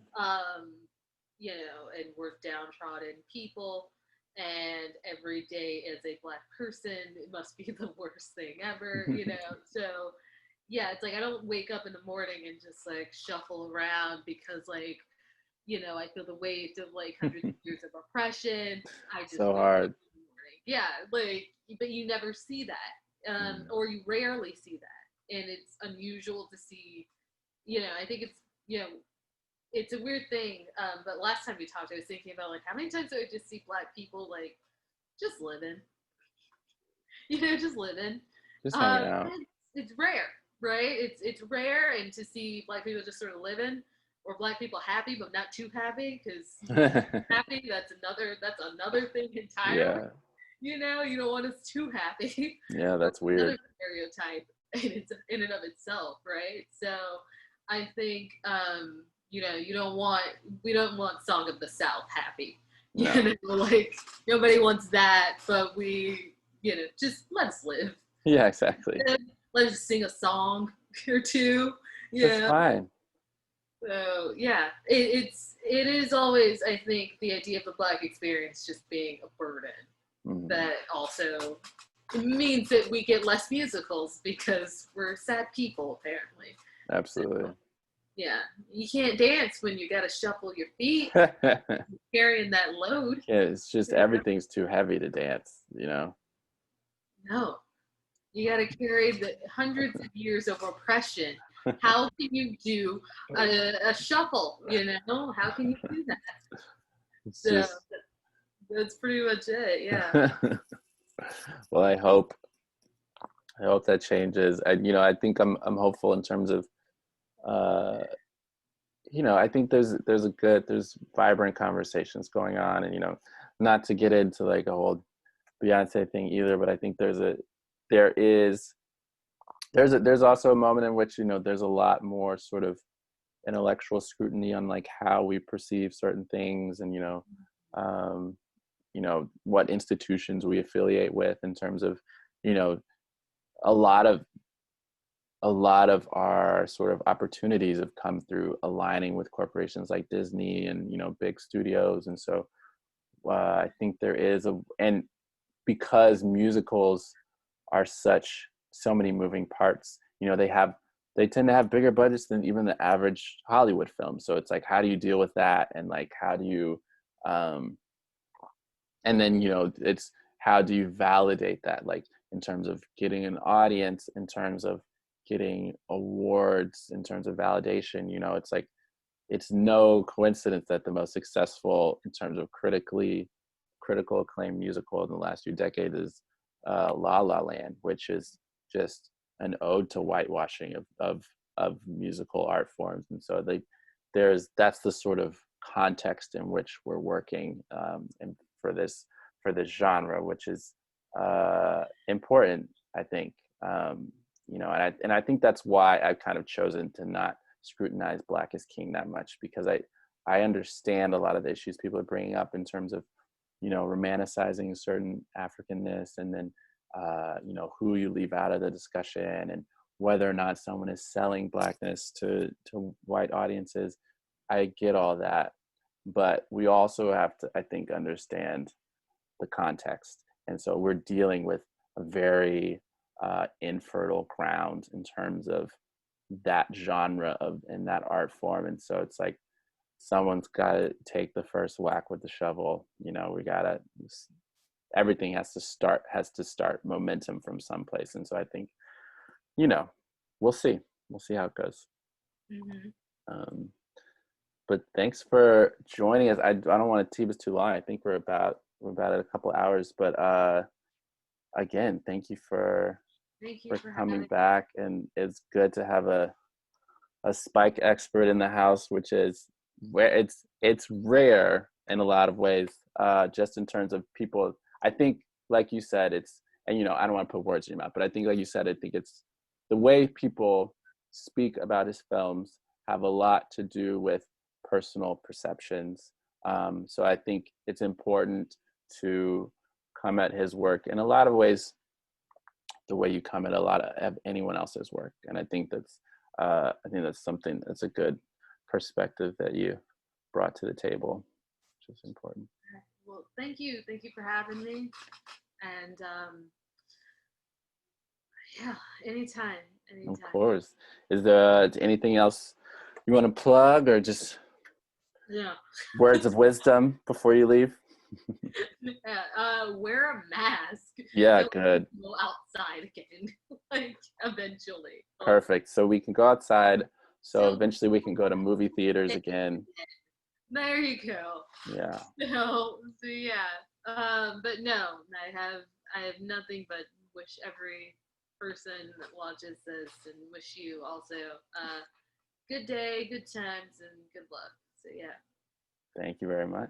S2: And we're downtrodden people, and every day as a black person, it must be the worst thing ever, So yeah, it's like I don't wake up in the morning and just like shuffle around because like, I feel the weight of like hundreds of years of oppression. I just
S1: So
S2: wake up
S1: hard.
S2: in the morning. Yeah, like, but you never see that, or you rarely see that, and it's unusual to see. I think it's a weird thing. But last time we talked, I was thinking about like how many times do I just see black people like just living, just living.
S1: Just hanging out.
S2: It's rare, right? It's rare, and to see black people just sort of living, or black people happy but not too happy, because happy, that's another thing entirely.
S1: Yeah.
S2: You don't want us too happy.
S1: Yeah, that's
S2: Another
S1: weird.
S2: stereotype in and of itself, right? So I think we don't want Song of the South happy.
S1: No.
S2: Like nobody wants that, but we just let us live.
S1: Yeah, exactly.
S2: Let us sing a song or two.
S1: That's fine.
S2: So yeah, it is always, I think, the idea of the black experience just being a burden. Mm-hmm. That also means that we get less musicals because we're sad people, apparently.
S1: Absolutely.
S2: So, yeah, you can't dance when you gotta shuffle your feet, carrying that load.
S1: Yeah, it's just everything's too heavy to dance,
S2: No, you gotta carry the hundreds of years of oppression. How can you do a shuffle? How can you do that? So that's pretty much it. Yeah.
S1: Well, I hope that changes. I think I'm hopeful in terms of I think there's vibrant conversations going on, and not to get into like a whole Beyonce thing either, but I think there's also a moment in which there's a lot more sort of intellectual scrutiny on like how we perceive certain things, and what institutions we affiliate with, in terms of a lot of our sort of opportunities have come through aligning with corporations like Disney and big studios. And so I think there is and because musicals are so many moving parts, they tend to have bigger budgets than even the average Hollywood film. So it's like, how do you deal with that? And like, how do you and then it's how do you validate that, like in terms of getting an audience, in terms of getting awards, in terms of validation. It's like, it's no coincidence that the most successful in terms of critical acclaimed musical in the last few decades is La La Land, which is just an ode to whitewashing of musical art forms. And so that's the sort of context in which we're working, and for this genre, which is important, I think. And I think that's why I've kind of chosen to not scrutinize Black is King that much, because I understand a lot of the issues people are bringing up in terms of romanticizing certain Africanness, and then who you leave out of the discussion, and whether or not someone is selling Blackness to white audiences. I get all that, but we also have to, I think, understand the context. And so we're dealing with a very infertile ground in terms of that genre of and that art form. And so it's like someone's got to take the first whack with the shovel. You know, we gotta, everything has to start momentum from someplace. And so I think, you know, we'll see how it goes.
S2: Mm-hmm.
S1: But thanks for joining us. I don't want to keep us too long. I think we're about at a couple hours, but again, thank you for coming back. And it's good to have a spike expert in the house, which is where it's rare in a lot of ways, just in terms of people. I think, like you said, it's, and I don't want to put words in your mouth, but I think, like you said, I think it's the way people speak about his films have a lot to do with personal perceptions. So I think it's important to come at his work in a lot of ways the way you come at a lot of anyone else's work. And I think that's something that's a good perspective that you brought to the table, which is important.
S2: Well, thank you for having me. And yeah, anytime.
S1: Of course. Is there anything else you want to plug, or just words of wisdom before you leave?
S2: Wear a mask.
S1: Yeah, good.
S2: Go outside again, like eventually.
S1: Perfect. So we can go outside. So eventually we can go to movie theaters again.
S2: There you go.
S1: Yeah.
S2: So yeah. But no, I have nothing but wish every person that watches this, and wish you also good day, good times, and good luck. So yeah.
S1: Thank you very much.